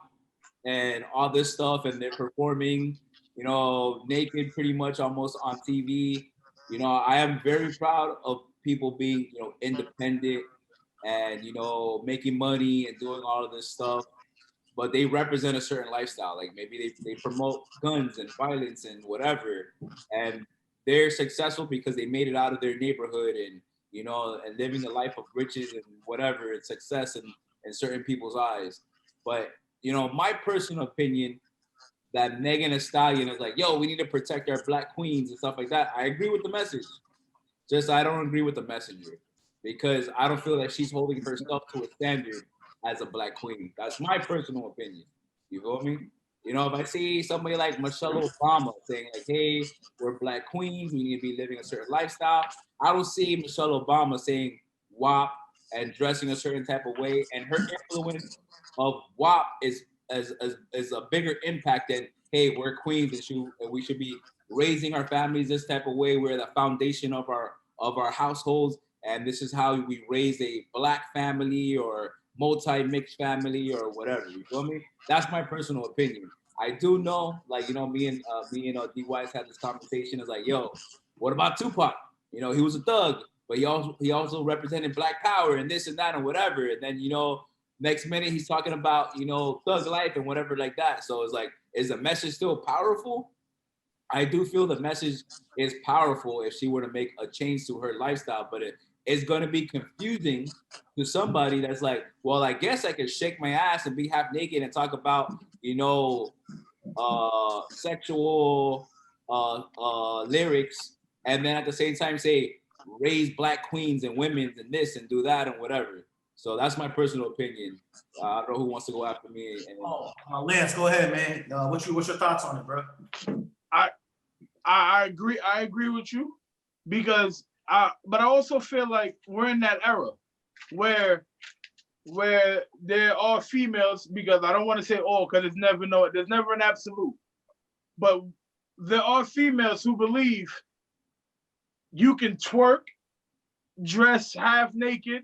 and all this stuff, and they're performing, naked pretty much almost on TV. I am very proud of people being, independent and, making money and doing all of this stuff, but they represent a certain lifestyle. Like maybe they promote guns and violence and whatever, and they're successful because they made it out of their neighborhood and, and living a life of riches and whatever, and success in certain people's eyes. But my personal opinion that Megan Thee Stallion is like, yo, we need to protect our Black queens and stuff like that. I agree with the message. Just I don't agree with the messenger, because I don't feel that she's holding herself to a standard as a Black queen. That's my personal opinion. You feel me? If I see somebody like Michelle Obama saying like, hey, we're Black queens, we need to be living a certain lifestyle, I don't see Michelle Obama saying WAP and dressing a certain type of way, and her influence of WAP is a bigger impact than, hey, we're queens and we should be raising our families this type of way. We're the foundation of our households, and this is how we raise a Black family or multi-mixed family or whatever. You feel me? That's my personal opinion. I do know, like, me and D Wise had this conversation. It's like, yo, what about Tupac? He was a thug, but he also represented Black power and this and that and whatever. And then, next minute he's talking about, thug life and whatever like that. So it's like, is the message still powerful? I do feel the message is powerful if she were to make a change to her lifestyle, but it's going to be confusing to somebody that's like, well, I guess I could shake my ass and be half naked and talk about, sexual lyrics, and then at the same time say, raise Black queens and women and this and do that and whatever. So that's my personal opinion. I don't know who wants to go after me. Lance, go ahead, man. What's your thoughts on it, bro? I agree with you, because but I also feel like we're in that era where there are females, because I don't want to say all, because there's never an absolute, but there are females who believe you can twerk, dress half naked,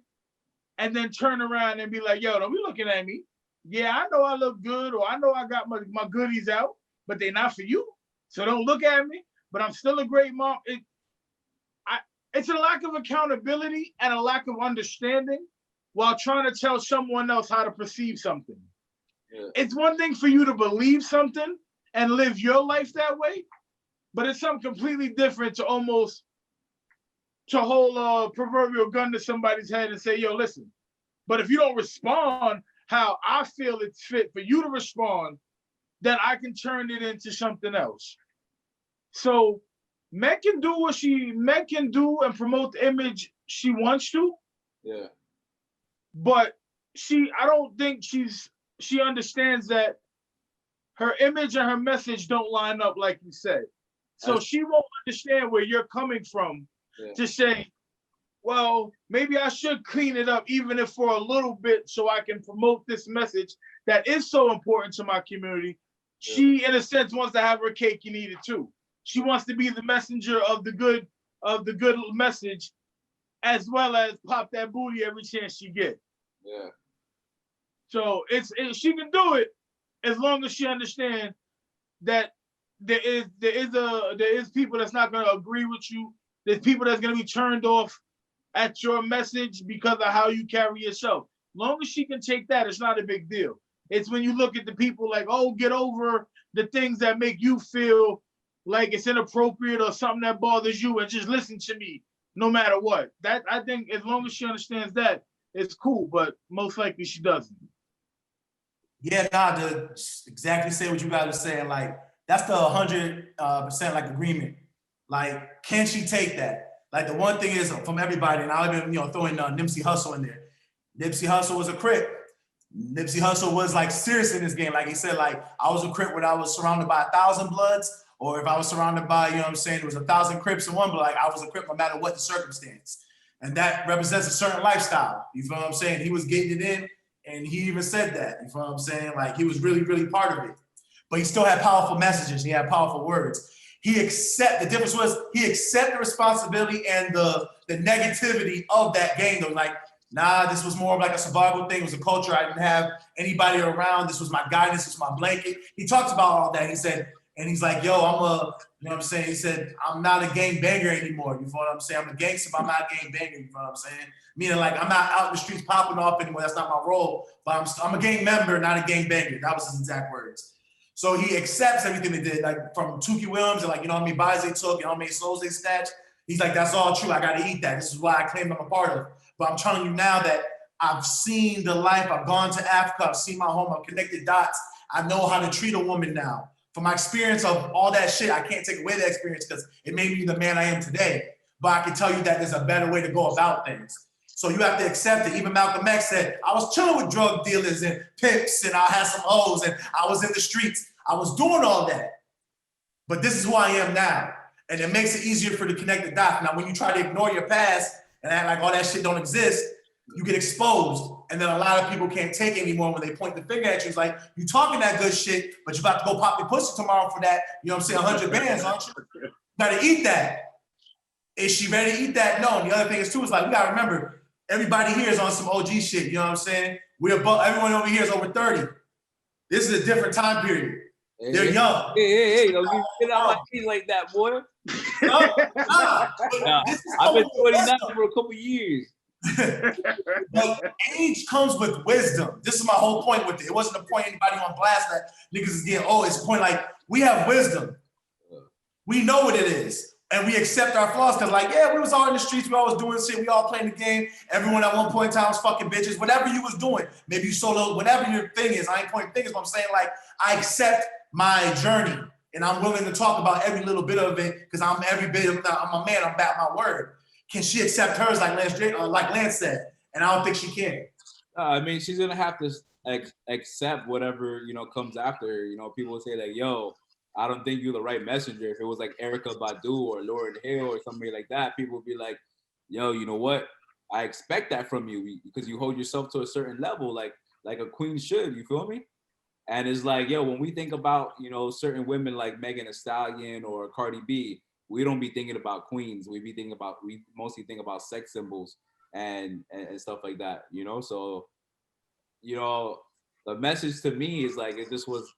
and then turn around and be like, yo, don't be looking at me. Yeah, I know I look good, or I know I got my goodies out, but they're not for you. So don't look at me, but I'm still a great mom. It's a lack of accountability and a lack of understanding while trying to tell someone else how to perceive something. Yeah. It's one thing for you to believe something and live your life that way, but it's something completely different to hold a proverbial gun to somebody's head and say, yo, listen, but if you don't respond how I feel it's fit for you to respond, then I can turn it into something else. So Meg can do and promote the image she wants to. Yeah. But I don't think she understands that her image and her message don't line up like you said. So she won't understand where you're coming from to say, well, maybe I should clean it up even if for a little bit so I can promote this message that is so important to my community. Yeah. She, in a sense, wants to have her cake and eat it too. She wants to be the messenger of the good message, as well as pop that booty every chance she get. Yeah. So she can do it as long as she understands that there is people that's not gonna agree with you. There's people that's gonna be turned off at your message because of how you carry yourself. Long as she can take that, it's not a big deal. It's when you look at the people like, oh, get over the things that make you feel like it's inappropriate or something that bothers you and just listen to me no matter what. That, I think as long as she understands that, it's cool, but most likely she doesn't. Yeah, nah, to exactly say what you guys are saying, like, that's the 100% like agreement. Like, can she take that? Like, the one thing is from everybody, and I'll even, throw in Nipsey Hussle in there. Nipsey Hussle was a Crip. Nipsey Hussle was like serious in this game. Like he said, like, I was a Crip when I was surrounded by 1,000 Bloods, or if I was surrounded by, there was 1,000 Crips in one, but like I was a Crip no matter what the circumstance. And that represents a certain lifestyle. You feel what I'm saying? He was getting it in, and he even said that. You feel what I'm saying? Like, he was really, really part of it. But he still had powerful messages. He had powerful words. The difference was he accepted the responsibility and the negativity of that game. Though, like, nah, this was more of like a survival thing. It was a culture. I didn't have anybody around. This was my guidance. This was my blanket. He talked about all that. He said, and he's like, yo, he said, I'm not a gang banger anymore. You know what I'm saying? I'm a gangster, but I'm not a gang banger. You know what I'm saying? Meaning, like, I'm not out in the streets popping off anymore. That's not my role. But I'm a gang member, not a gang banger. That was his exact words. So he accepts everything they did, like from Tukey Williams and, like, how many buys they took and how many souls they snatched. He's like, that's all true. I got to eat that. This is why I claim I'm a part of it. But I'm telling you now that I've seen the life. I've gone to Africa. I've seen my home. I've connected dots. I know how to treat a woman now. From my experience of all that shit, I can't take away that experience because it made me the man I am today. But I can tell you that there's a better way to go about things. So you have to accept it. Even Malcolm X said, I was chilling with drug dealers and pimps, and I had some hoes, and I was in the streets. I was doing all that. But this is who I am now. And it makes it easier for you to connect the dots. Now, when you try to ignore your past and act like all that shit don't exist, you get exposed. And then a lot of people can't take it anymore when they point the finger at you. It's like, you talking that good shit, but you about to go pop your pussy tomorrow for that, 100 bands, aren't you? You gotta eat that. Is she ready to eat that? No. And the other thing is too, is like, we gotta remember, everybody here is on some OG shit, you know what I'm saying? Everyone over here is over 30. This is a different time period. They're young. Hey, don't get out my feet like that, boy. I've been 29 for a couple years. But age comes with wisdom. This is my whole point with it. It wasn't to point anybody on blast that niggas is getting old. It's a point like, we have wisdom. We know what it is. And we accept our flaws because, like, yeah, we was all in the streets. We all was doing shit. We all playing the game. Everyone at one point in time was fucking bitches. Whatever you was doing, maybe you solo, whatever your thing is. I ain't pointing fingers, but I'm saying, like, I accept my journey. And I'm willing to talk about every little bit of it because I'm a man. I'm back my word. Can she accept hers like Lance said? And I don't think she can. I mean, she's gonna have to accept whatever comes after her. People will say like, "Yo, I don't think you're the right messenger." If it was like Erykah Badu or Lauryn Hill or somebody like that, people would be like, "Yo, you know what? I expect that from you because you hold yourself to a certain level, like a queen should." You feel me? And it's like, yo, when we think about certain women like Megan Thee Stallion or Cardi B, we don't be thinking about queens. We mostly think about sex symbols and stuff like that, So, the message to me is like, it just was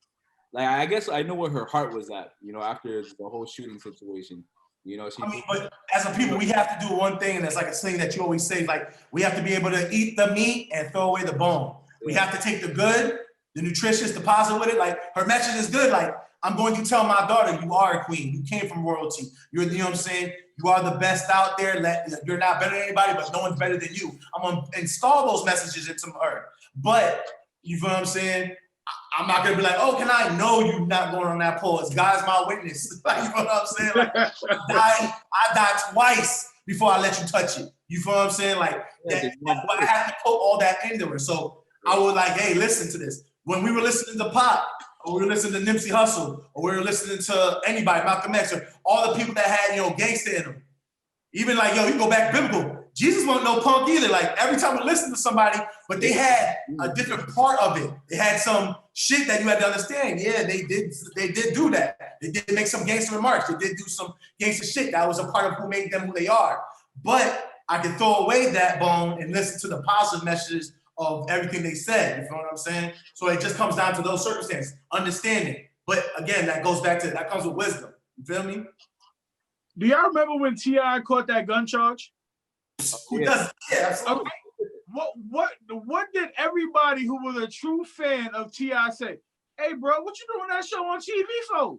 like, I guess I know where her heart was at, after the whole shooting situation. But as a people, we have to do one thing, and it's like a thing that you always say, like, we have to be able to eat the meat and throw away the bone. Yeah. We have to take the good, the nutritious, the positive with it. Like, her message is good. Like, I'm going to tell my daughter, you are a queen. You came from royalty. You're, you know what I'm saying? You are the best out there. You're not better than anybody, but no one's better than you. I'm going to install those messages into her. But, you feel what I'm saying? I'm not gonna be like, oh, can I know you not going on that pause? God's my witness. Like, you know what I'm saying? Like, I died twice before I let you touch it. You feel what I'm saying? Like, I have to put all that into it. So I was like, hey, listen to this. When we were listening to Pop, or we were listening to Nipsey Hussle, or we were listening to anybody, Malcolm X, or all the people that had, gangsta in them. Even like, you go back biblical. Jesus wasn't no punk either. Like, every time we listen to somebody, but they had a different part of it. They had some shit that you had to understand. Yeah, they did do that. They did make some gangster remarks. They did do some gangster shit. That was a part of who made them who they are. But I can throw away that bone and listen to the positive messages of everything they said. You feel what I'm saying? So it just comes down to those circumstances, understanding. But again, that comes with wisdom. You feel me? Do y'all remember when T.I. caught that gun charge? Who does? Yeah, absolutely. Okay. What did everybody who was a true fan of T.I. say? Hey, bro, what you doing that show on TV for?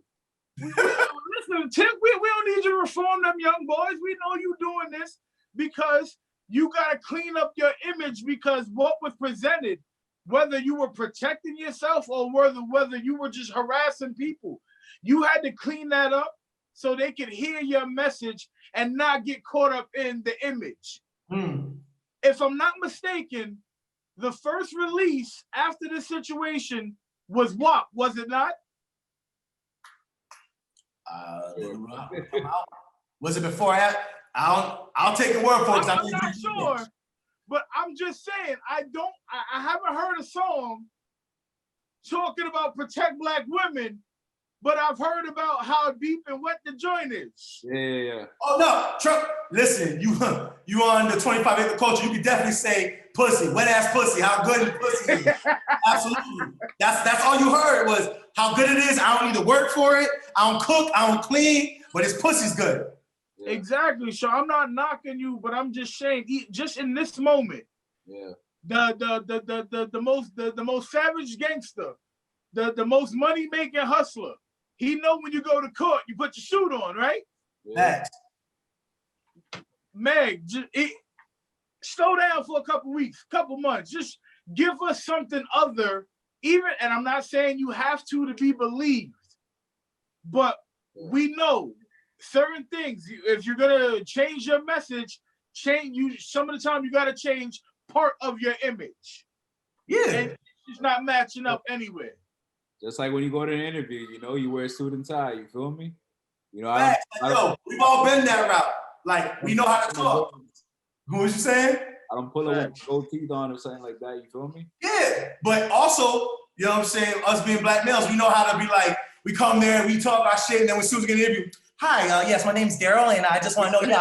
Listen, Tip, we don't need you to reform them young boys. We know you doing this because you got to clean up your image, because what was presented, whether you were protecting yourself or whether you were just harassing people, you had to clean that up so they could hear your message and not get caught up in the image. If I'm not mistaken, the first release after this situation was WAP, was it not? Was it before? I'll take a word for it. I'm not sure, but I'm just saying, I haven't heard a song talking about protect Black women, but I've heard about how deep and wet the joint is. Yeah. Oh no, Trump. Listen, you on the 25-acre culture. You can definitely say pussy, wet ass pussy. How good pussy is. Absolutely. That's all you heard was how good it is. I don't need to work for it. I don't cook. I don't clean, but his pussy's good. Yeah. Exactly. So I'm not knocking you, but I'm just saying, just in this moment, the most savage gangster, the most money making hustler. He know when you go to court, you put your suit on, right? Facts. Meg, slow down for a couple weeks, couple months. Just give us something other, even, and I'm not saying you have to be believed, but we know certain things. If you're gonna change your message, some of the time you gotta change part of your image. Yeah. And it's not matching up anywhere. Just like when you go to an interview, you wear a suit and tie. You feel me? we've all been that route. Like, we know how to talk. What was you saying? I don't pull it with gold teeth on or something like that. You feel me? Yeah, but also, you know what I'm saying? Us being Black males, we know how to be like, we come there, we talk our shit, and then when soon as we get an interview, hi, yes, my name's Daryl, and I just want to know,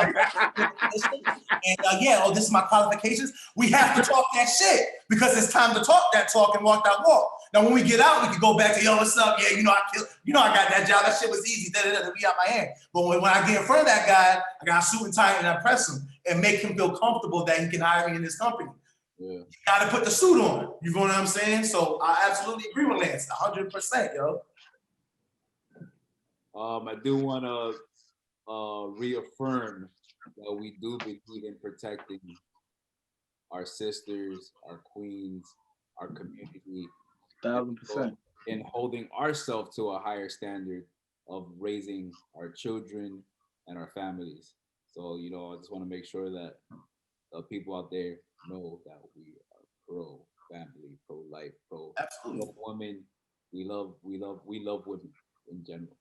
and this is my qualifications. We have to talk that shit because it's time to talk that talk and walk that walk. Now, when we get out, we can go back to, yo, what's up? Yeah, I got that job. That shit was easy. Be out my hand. But when I get in front of that guy, I got a suit and tie and I press him and make him feel comfortable that he can hire me in this company. Yeah. You got to put the suit on. You know what I'm saying? So I absolutely agree with Lance, 100%, yo. I do want to reaffirm that we do believe in protecting our sisters, our queens, our community, 1,000%, and holding ourselves to a higher standard of raising our children and our families. So, I just want to make sure that people out there know that we are pro-family, pro-life, pro-woman. We love women in general.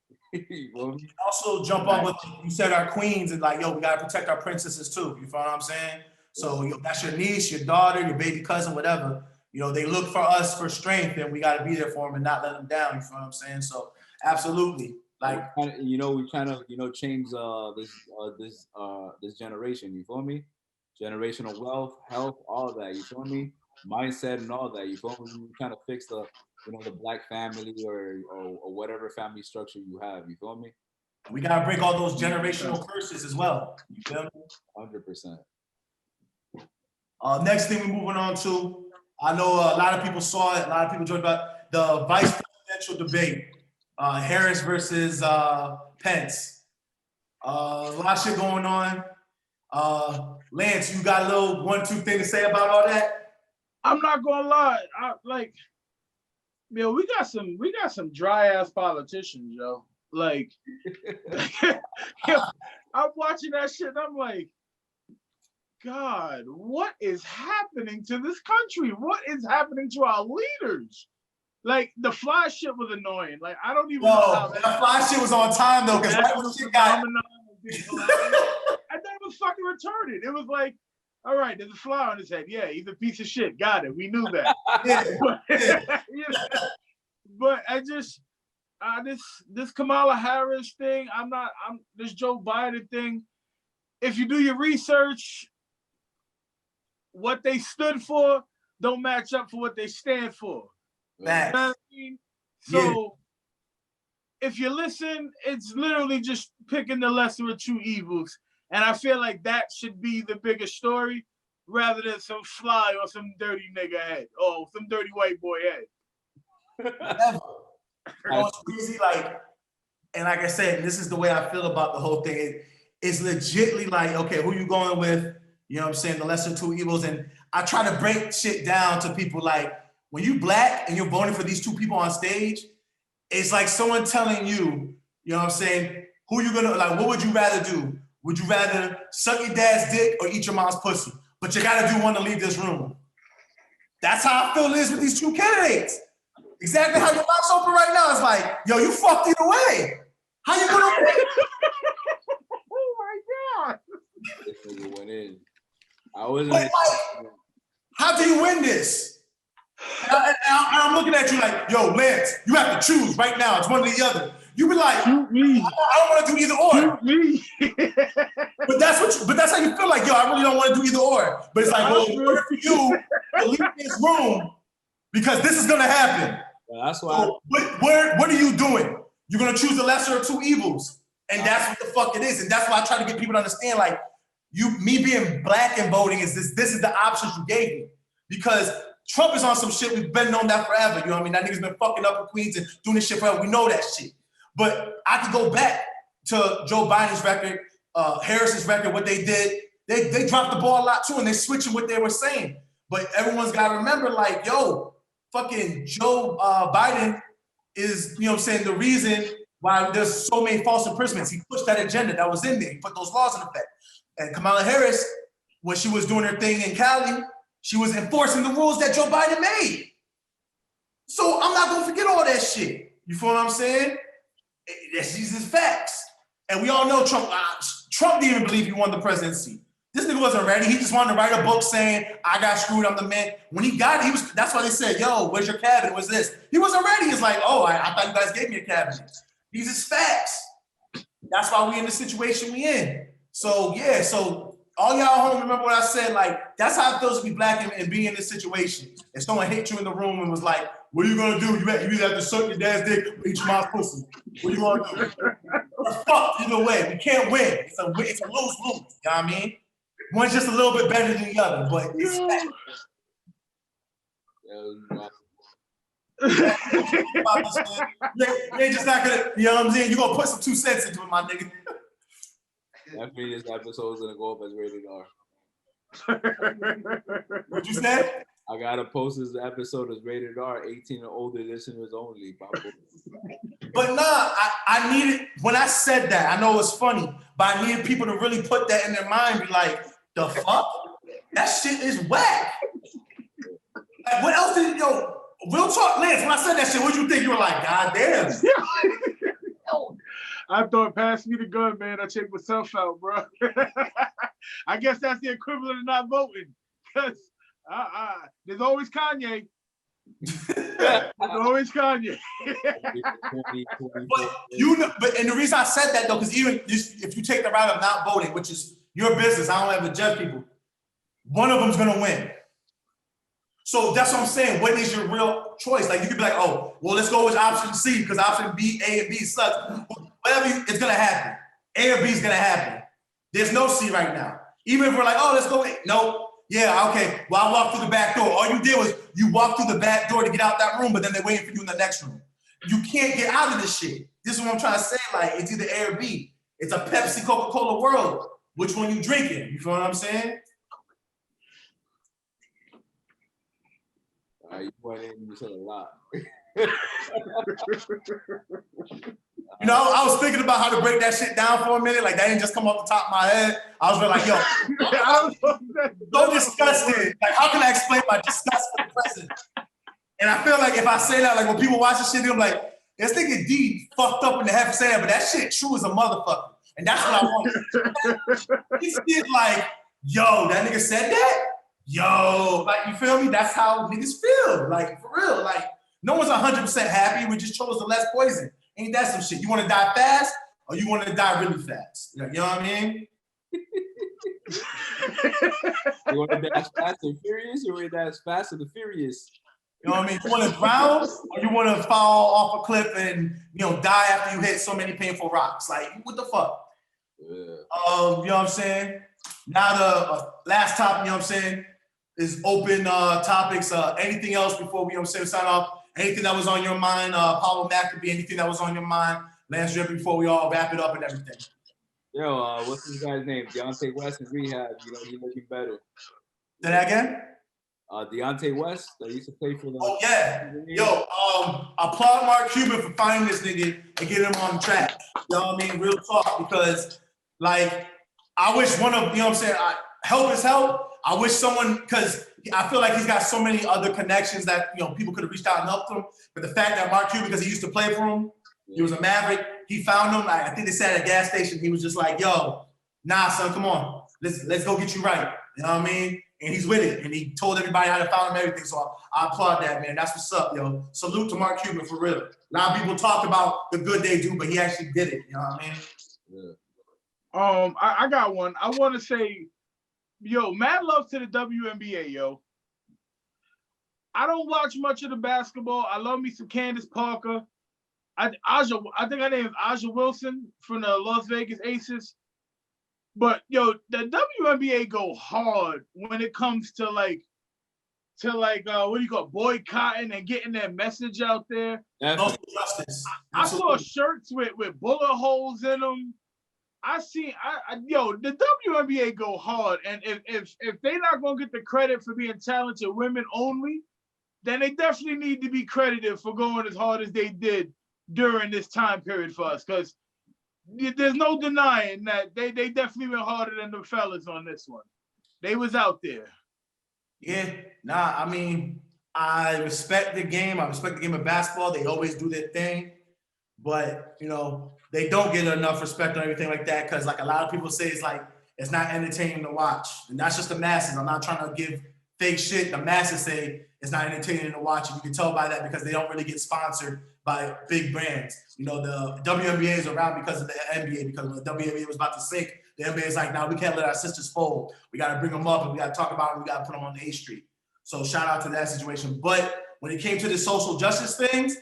Also jump on with, you said our queens, and like, we gotta protect our princesses too. You feel what I'm saying? So that's your niece, your daughter, your baby cousin, whatever. They look for us for strength, and we gotta be there for them and not let them down. You feel what I'm saying? So absolutely. Like, we're trying to change this generation. You feel me? Generational wealth, health, all of that. You feel me? Mindset and all that. You feel me? We're trying to fix the Black family or whatever family structure you have. You feel me? We gotta break all those generational curses as well. You feel me? 100%. Next thing we're moving on to, I know a lot of people saw it. A lot of people joked about the vice presidential debate, Harris versus Pence. A lot of shit going on. Lance, you got a little 1-2 thing to say about all that? I'm not gonna lie. Yo, we got some dry ass politicians, yo. Like, yo, I'm watching that shit and I'm like, God, what is happening to this country? What is happening to our leaders? Like, the fly shit was annoying. Like, I don't even know how that fly shit was on time though, because right when shit got. And that was fucking retarded. It was like, all right, there's a fly on his head. Yeah, he's a piece of shit. Got it. We knew that. You know, but I just this Kamala Harris thing, this Joe Biden thing. If you do your research, what they stood for don't match up for what they stand for. You know what I mean? So if you listen, it's literally just picking the lesser of two evils. And I feel like that should be the bigger story rather than some fly or some dirty nigga head or some dirty white boy head. Never. You know what's crazy? Like, and like I said, this is the way I feel about the whole thing. It's legitly like, okay, who you going with? You know what I'm saying? The lesser two evils. And I try to break shit down to people like, when you black and you're voting for these two people on stage, it's like someone telling you, you know what I'm saying, who you gonna, like, what would you rather do? Would you rather suck your dad's dick or eat your mom's pussy? But you gotta do one to leave this room. That's how I feel it is with these two candidates. Exactly how your mouth's open right now. It's like, yo, you fucked either way. How you gonna win? Oh my God. This nigga went in. I wasn't. But like, how do you win this? And I'm looking at you like, yo, Lance, you have to choose right now. It's one or the other. You be like, shoot me. I don't want to do either or. Shoot me. But that's how you feel like, yo, I really don't want to do either or. But it's like, well, what for you to leave this room because this is gonna happen. Well, that's why. So what are you doing? You're gonna choose the lesser of two evils, and that's what the fuck it is. And that's why I try to get people to understand, like, me being black and voting is this is the options you gave me, because Trump is on some shit. We've been known that forever. You know what I mean? That nigga's been fucking up in Queens and doing this shit forever. We know that shit. But I could go back to Joe Biden's record, Harris's record, what they did. They dropped the ball a lot too, and they switching what they were saying. But everyone's got to remember, like, yo, fucking Joe Biden is, you know what I'm saying, the reason why there's so many false imprisonments. He pushed that agenda that was in there. He put those laws in effect. And Kamala Harris, when she was doing her thing in Cali, she was enforcing the rules that Joe Biden made. So I'm not gonna forget all that shit. You feel what I'm saying? These is facts. And we all know Trump didn't even believe he won the presidency. This nigga wasn't ready. He just wanted to write a book saying, I got screwed, I'm the man. When he got it, that's why they said, yo, where's your cabinet? What's this? He wasn't ready. He's like, oh, I thought you guys gave me a cabinet. These is facts. That's why we in the situation we in. So yeah, so all y'all home, remember what I said? Like, that's how it feels to be black and be in this situation. If someone hit you in the room and was like, what are you gonna do? You either have to suck your dad's dick or eat your mom's pussy. What are you gonna do? We're fucked either way. We can't win. It's a lose-lose. You know what I mean? One's just a little bit better than the other, but it's fact. They're just not gonna, you know what I'm saying? You're gonna put some 2 cents into it, my nigga. That means this episode is gonna go up as rated R. What'd you say? I gotta post this episode as rated R, 18 and older listeners only. But nah, I needed, when I said that, I know it's funny, but I needed people to really put that in their mind, be like, the fuck? That shit is whack. Like, what else did, yo, real talk, Lance, when I said that shit, what'd you think? You were like, God damn. I thought, pass me the gun, man. I checked myself out, bro. I guess that's the equivalent of not voting. Because there's always Kanye. There's always Kanye. But and the reason I said that though, because even if you take the route of not voting, which is your business, I don't have to judge people, one of them's gonna win. So that's what I'm saying. What is your real choice? Like, you could be like, oh, well, let's go with option C because option B, A, and B sucks. Whatever, it's gonna happen. A or B is gonna happen. There's no C right now. Even if we're like, oh, let's go with, no. Yeah, okay. Well, I walked through the back door. All you did was you walked through the back door to get out that room, but then they're waiting for you in the next room. You can't get out of this shit. This is what I'm trying to say. Like, it's either A or B. It's a Pepsi, Coca-Cola world. Which one you drinking? You feel what I'm saying? You went in, you said a lot. You know, I was thinking about how to break that shit down for a minute. Like that didn't just come off the top of my head. I was really like, yo, so disgusted. Like, how can I explain my disgust for the president? And I feel like if I say that, like when people watch this shit, they're like, this nigga D fucked up in the head for saying that, but that shit true as a motherfucker. And that's what I want. This shit like, yo, that nigga said that? Yo, like, you feel me? That's how niggas feel. Like, for real. Like, no one's 100% happy. We just chose the less poison. Ain't that some shit? You want to die fast or you want to die really fast? You know what I mean? You want to dash fast and furious, or you want to dash fast and the furious? You know what I mean? You want to drown or you want to fall off a cliff and, you know, die after you hit so many painful rocks? Like, what the fuck? Yeah. You know what I'm saying? Now the last topic, you know what I'm saying, is open topics. Anything else before we, you know what I'm saying, sign off? Anything that was on your mind, Paulo Maccabee, anything that was on your mind, Lance Drip, before we all wrap it up and everything. Yo, what's this guy's name? Deontay West in rehab. You know, he's looking better. Say that again? Deontay West, that used to play for the. Oh, yeah. Yo, applaud Mark Cuban for finding this nigga and getting him on track. You know what I mean? Real talk, because, like, I wish one of, you know what I'm saying, help is help. I wish someone, because I feel like he's got so many other connections that, you know, people could have reached out and helped him. But the fact that Mark Cuban, because he used to play for him, he was a Maverick, he found him. I think they said at a gas station, he was just like, yo, nah, son, come on. Let's go get you right. You know what I mean? And he's with it. And he told everybody how to find him, everything. So I applaud that, man. That's what's up, yo. Salute to Mark Cuban, for real. A lot of people talk about the good they do, but he actually did it. You know what I mean? Yeah. I got one. I want to say, yo, mad love to the WNBA, yo. I don't watch much of the basketball. I love me some Candace Parker. I think her name is Aja Wilson from the Las Vegas Aces. But yo, the WNBA go hard when it comes to like what do you call it, boycotting and getting their message out there. Social justice. I saw shirts with bullet holes in them. Yo, the WNBA go hard, and if they're not gonna get the credit for being talented women only, then they definitely need to be credited for going as hard as they did during this time period for us, because there's no denying that they definitely went harder than the fellas on this one. They was out there. Yeah, nah, I mean, I respect the game. I respect the game of basketball. They always do their thing. But, you know, they don't get enough respect or anything like that, because like a lot of people say, it's like, it's not entertaining to watch. And that's just the masses. I'm not trying to give fake shit. The masses say it's not entertaining to watch. And you can tell by that because they don't really get sponsored by big brands. You know, the WNBA is around because of the NBA, because when the WNBA was about to sink, the NBA is like, nah, we can't let our sisters fold. We got to bring them up and we got to talk about them. We got to put them on the A Street. So shout out to that situation. But when it came to the social justice things,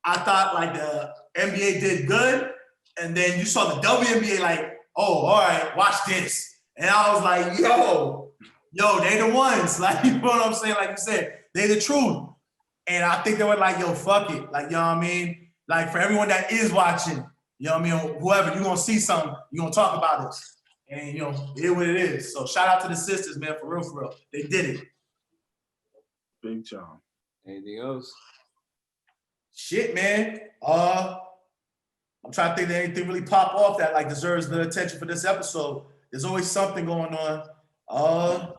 I thought like the NBA did good. And then you saw the WNBA like, oh, all right, watch this. And I was like, yo, they the ones. Like, you know what I'm saying? Like you said, they the truth. And I think they were like, yo, fuck it. Like, you know what I mean? Like, for everyone that is watching, you know what I mean? Whoever, you're going to see something, you're going to talk about it. And, you know, it is what it is. So shout out to the sisters, man, for real, for real. They did it. Big time. Anything else? Shit, man. I'm trying to think that anything really pop off that, like, deserves the attention for this episode. There's always something going on.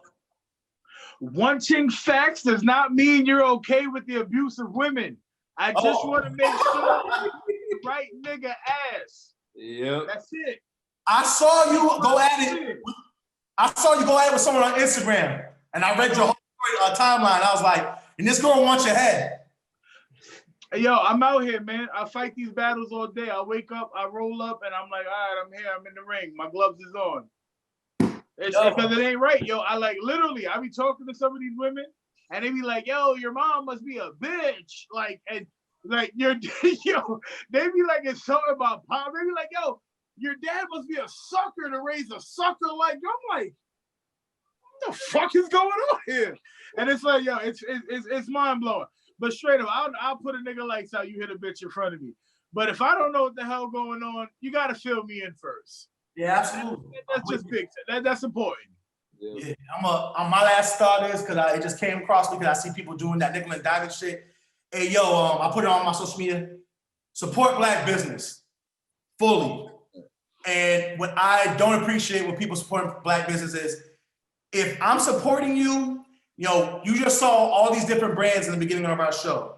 Wanting facts does not mean you're okay with the abuse of women. I just want to make sure the right nigga ass. Yep. That's it. I saw you go at it. I saw you go at it with someone on Instagram, and I read your whole timeline. I was like, and this girl wants your head. Hey, yo, I'm out here, man. I fight these battles all day. I wake up, I roll up, and I'm like, all right, I'm here. I'm in the ring. My gloves is on. It's because it ain't right, yo. I like literally, I be talking to some of these women, and they be like, yo, your mom must be a bitch. Like, and like yo, they be like, it's something about pop. They be like, yo, your dad must be a sucker to raise a sucker like you. I'm like, what the fuck is going on here? And it's like, yo, it's mind blowing. But straight up, I'll put a nigga lights out. You hit a bitch in front of me. But if I don't know what the hell going on, you gotta fill me in first. Yeah, absolutely. That's just big. That's important. Yeah, I'm my last thought is because it just came across me because I see people doing that nickel and diamond shit. Hey, yo, I put it on my social media. Support Black business fully. And what I don't appreciate when people support Black businesses, if I'm supporting you, you just saw all these different brands in the beginning of our show.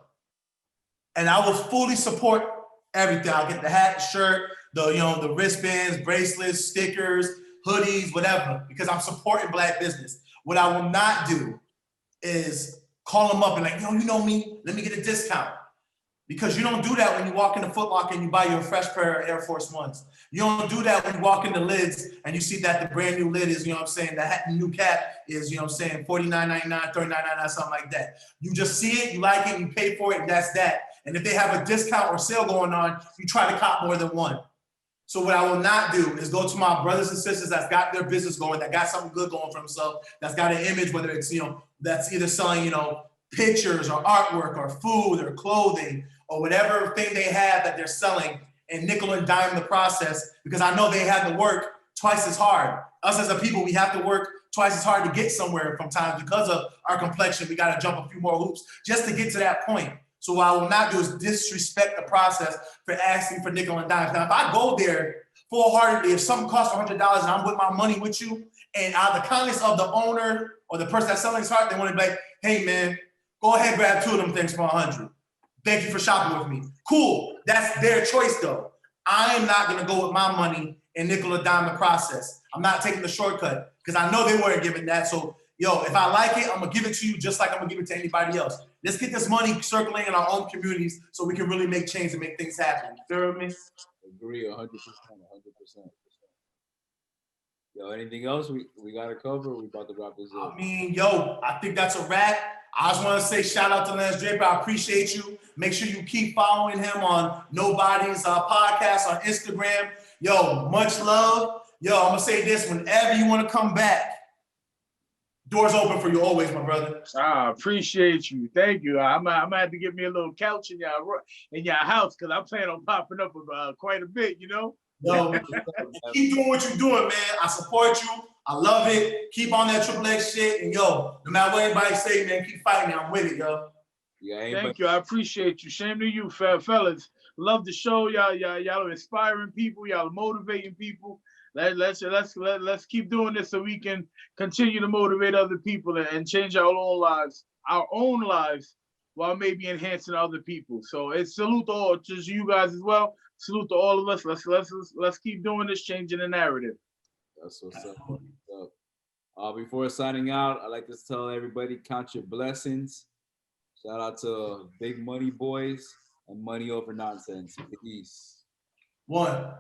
And I will fully support everything. I'll get the hat, shirt, the wristbands, bracelets, stickers, hoodies, whatever, because I'm supporting Black business. What I will not do is call them up and like, you know me, let me get a discount. Because you don't do that when you walk into Foot Locker and you buy your fresh pair of Air Force Ones. You don't do that when you walk into Lids and you see that the brand new lid is, the new cap is, $49.99, $39.99, something like that. You just see it, you like it, you pay for it, and that's that. And if they have a discount or sale going on, you try to cop more than one. So what I will not do is go to my brothers and sisters that's got their business going, that got something good going for themselves, that's got an image, whether it's, that's either selling, pictures or artwork or food or clothing or whatever thing they have that they're selling, and nickel and dime the process, because I know they have to work twice as hard. Us as a people, we have to work twice as hard to get somewhere from times because of our complexion. We got to jump a few more hoops just to get to that point. So what I will not do is disrespect the process for asking for nickel and dimes. Now, if I go there full-heartedly, if something costs $100 and I'm with my money with you, and out of the kindness of the owner or the person that's selling his heart, they want to be like, hey man, go ahead, grab 2 of them things for $100. Thank you for shopping with me. Cool, that's their choice though. I am not gonna go with my money and nickel or dime the process. I'm not taking the shortcut because I know they weren't giving that. So, if I like it, I'm gonna give it to you just like I'm gonna give it to anybody else. Let's get this money circulating in our own communities so we can really make change and make things happen. You feel me? Agree 100%, 100%. Anything else we got to cover? We about to wrap this up. I think that's a wrap. I just want to say shout out to Lance Draper. I appreciate you. Make sure you keep following him on Nobody's podcast on Instagram. Much love. I'm going to say this, whenever you want to come back, doors open for you always, my brother. I appreciate you. Thank you. I'm gonna have to get me a little couch in your house because I'm planning on popping up quite a bit, Keep doing what you're doing, man. I support you. I love it. Keep on that Triple X shit. And no matter what anybody say, man, keep fighting. I'm with it, yo. Thank you. I appreciate you. Shame to you, fellas. Love the show. Y'all are inspiring people. Y'all are motivating people. Let's keep doing this so we can continue to motivate other people and change our own lives, while maybe enhancing other people. So it's salute to all, to you guys as well. Salute to all of us. Let's keep doing this, changing the narrative. That's what's up. Before signing out, I'd like to tell everybody, count your blessings. Shout out to Big Money Boys and Money Over Nonsense. Peace. 1.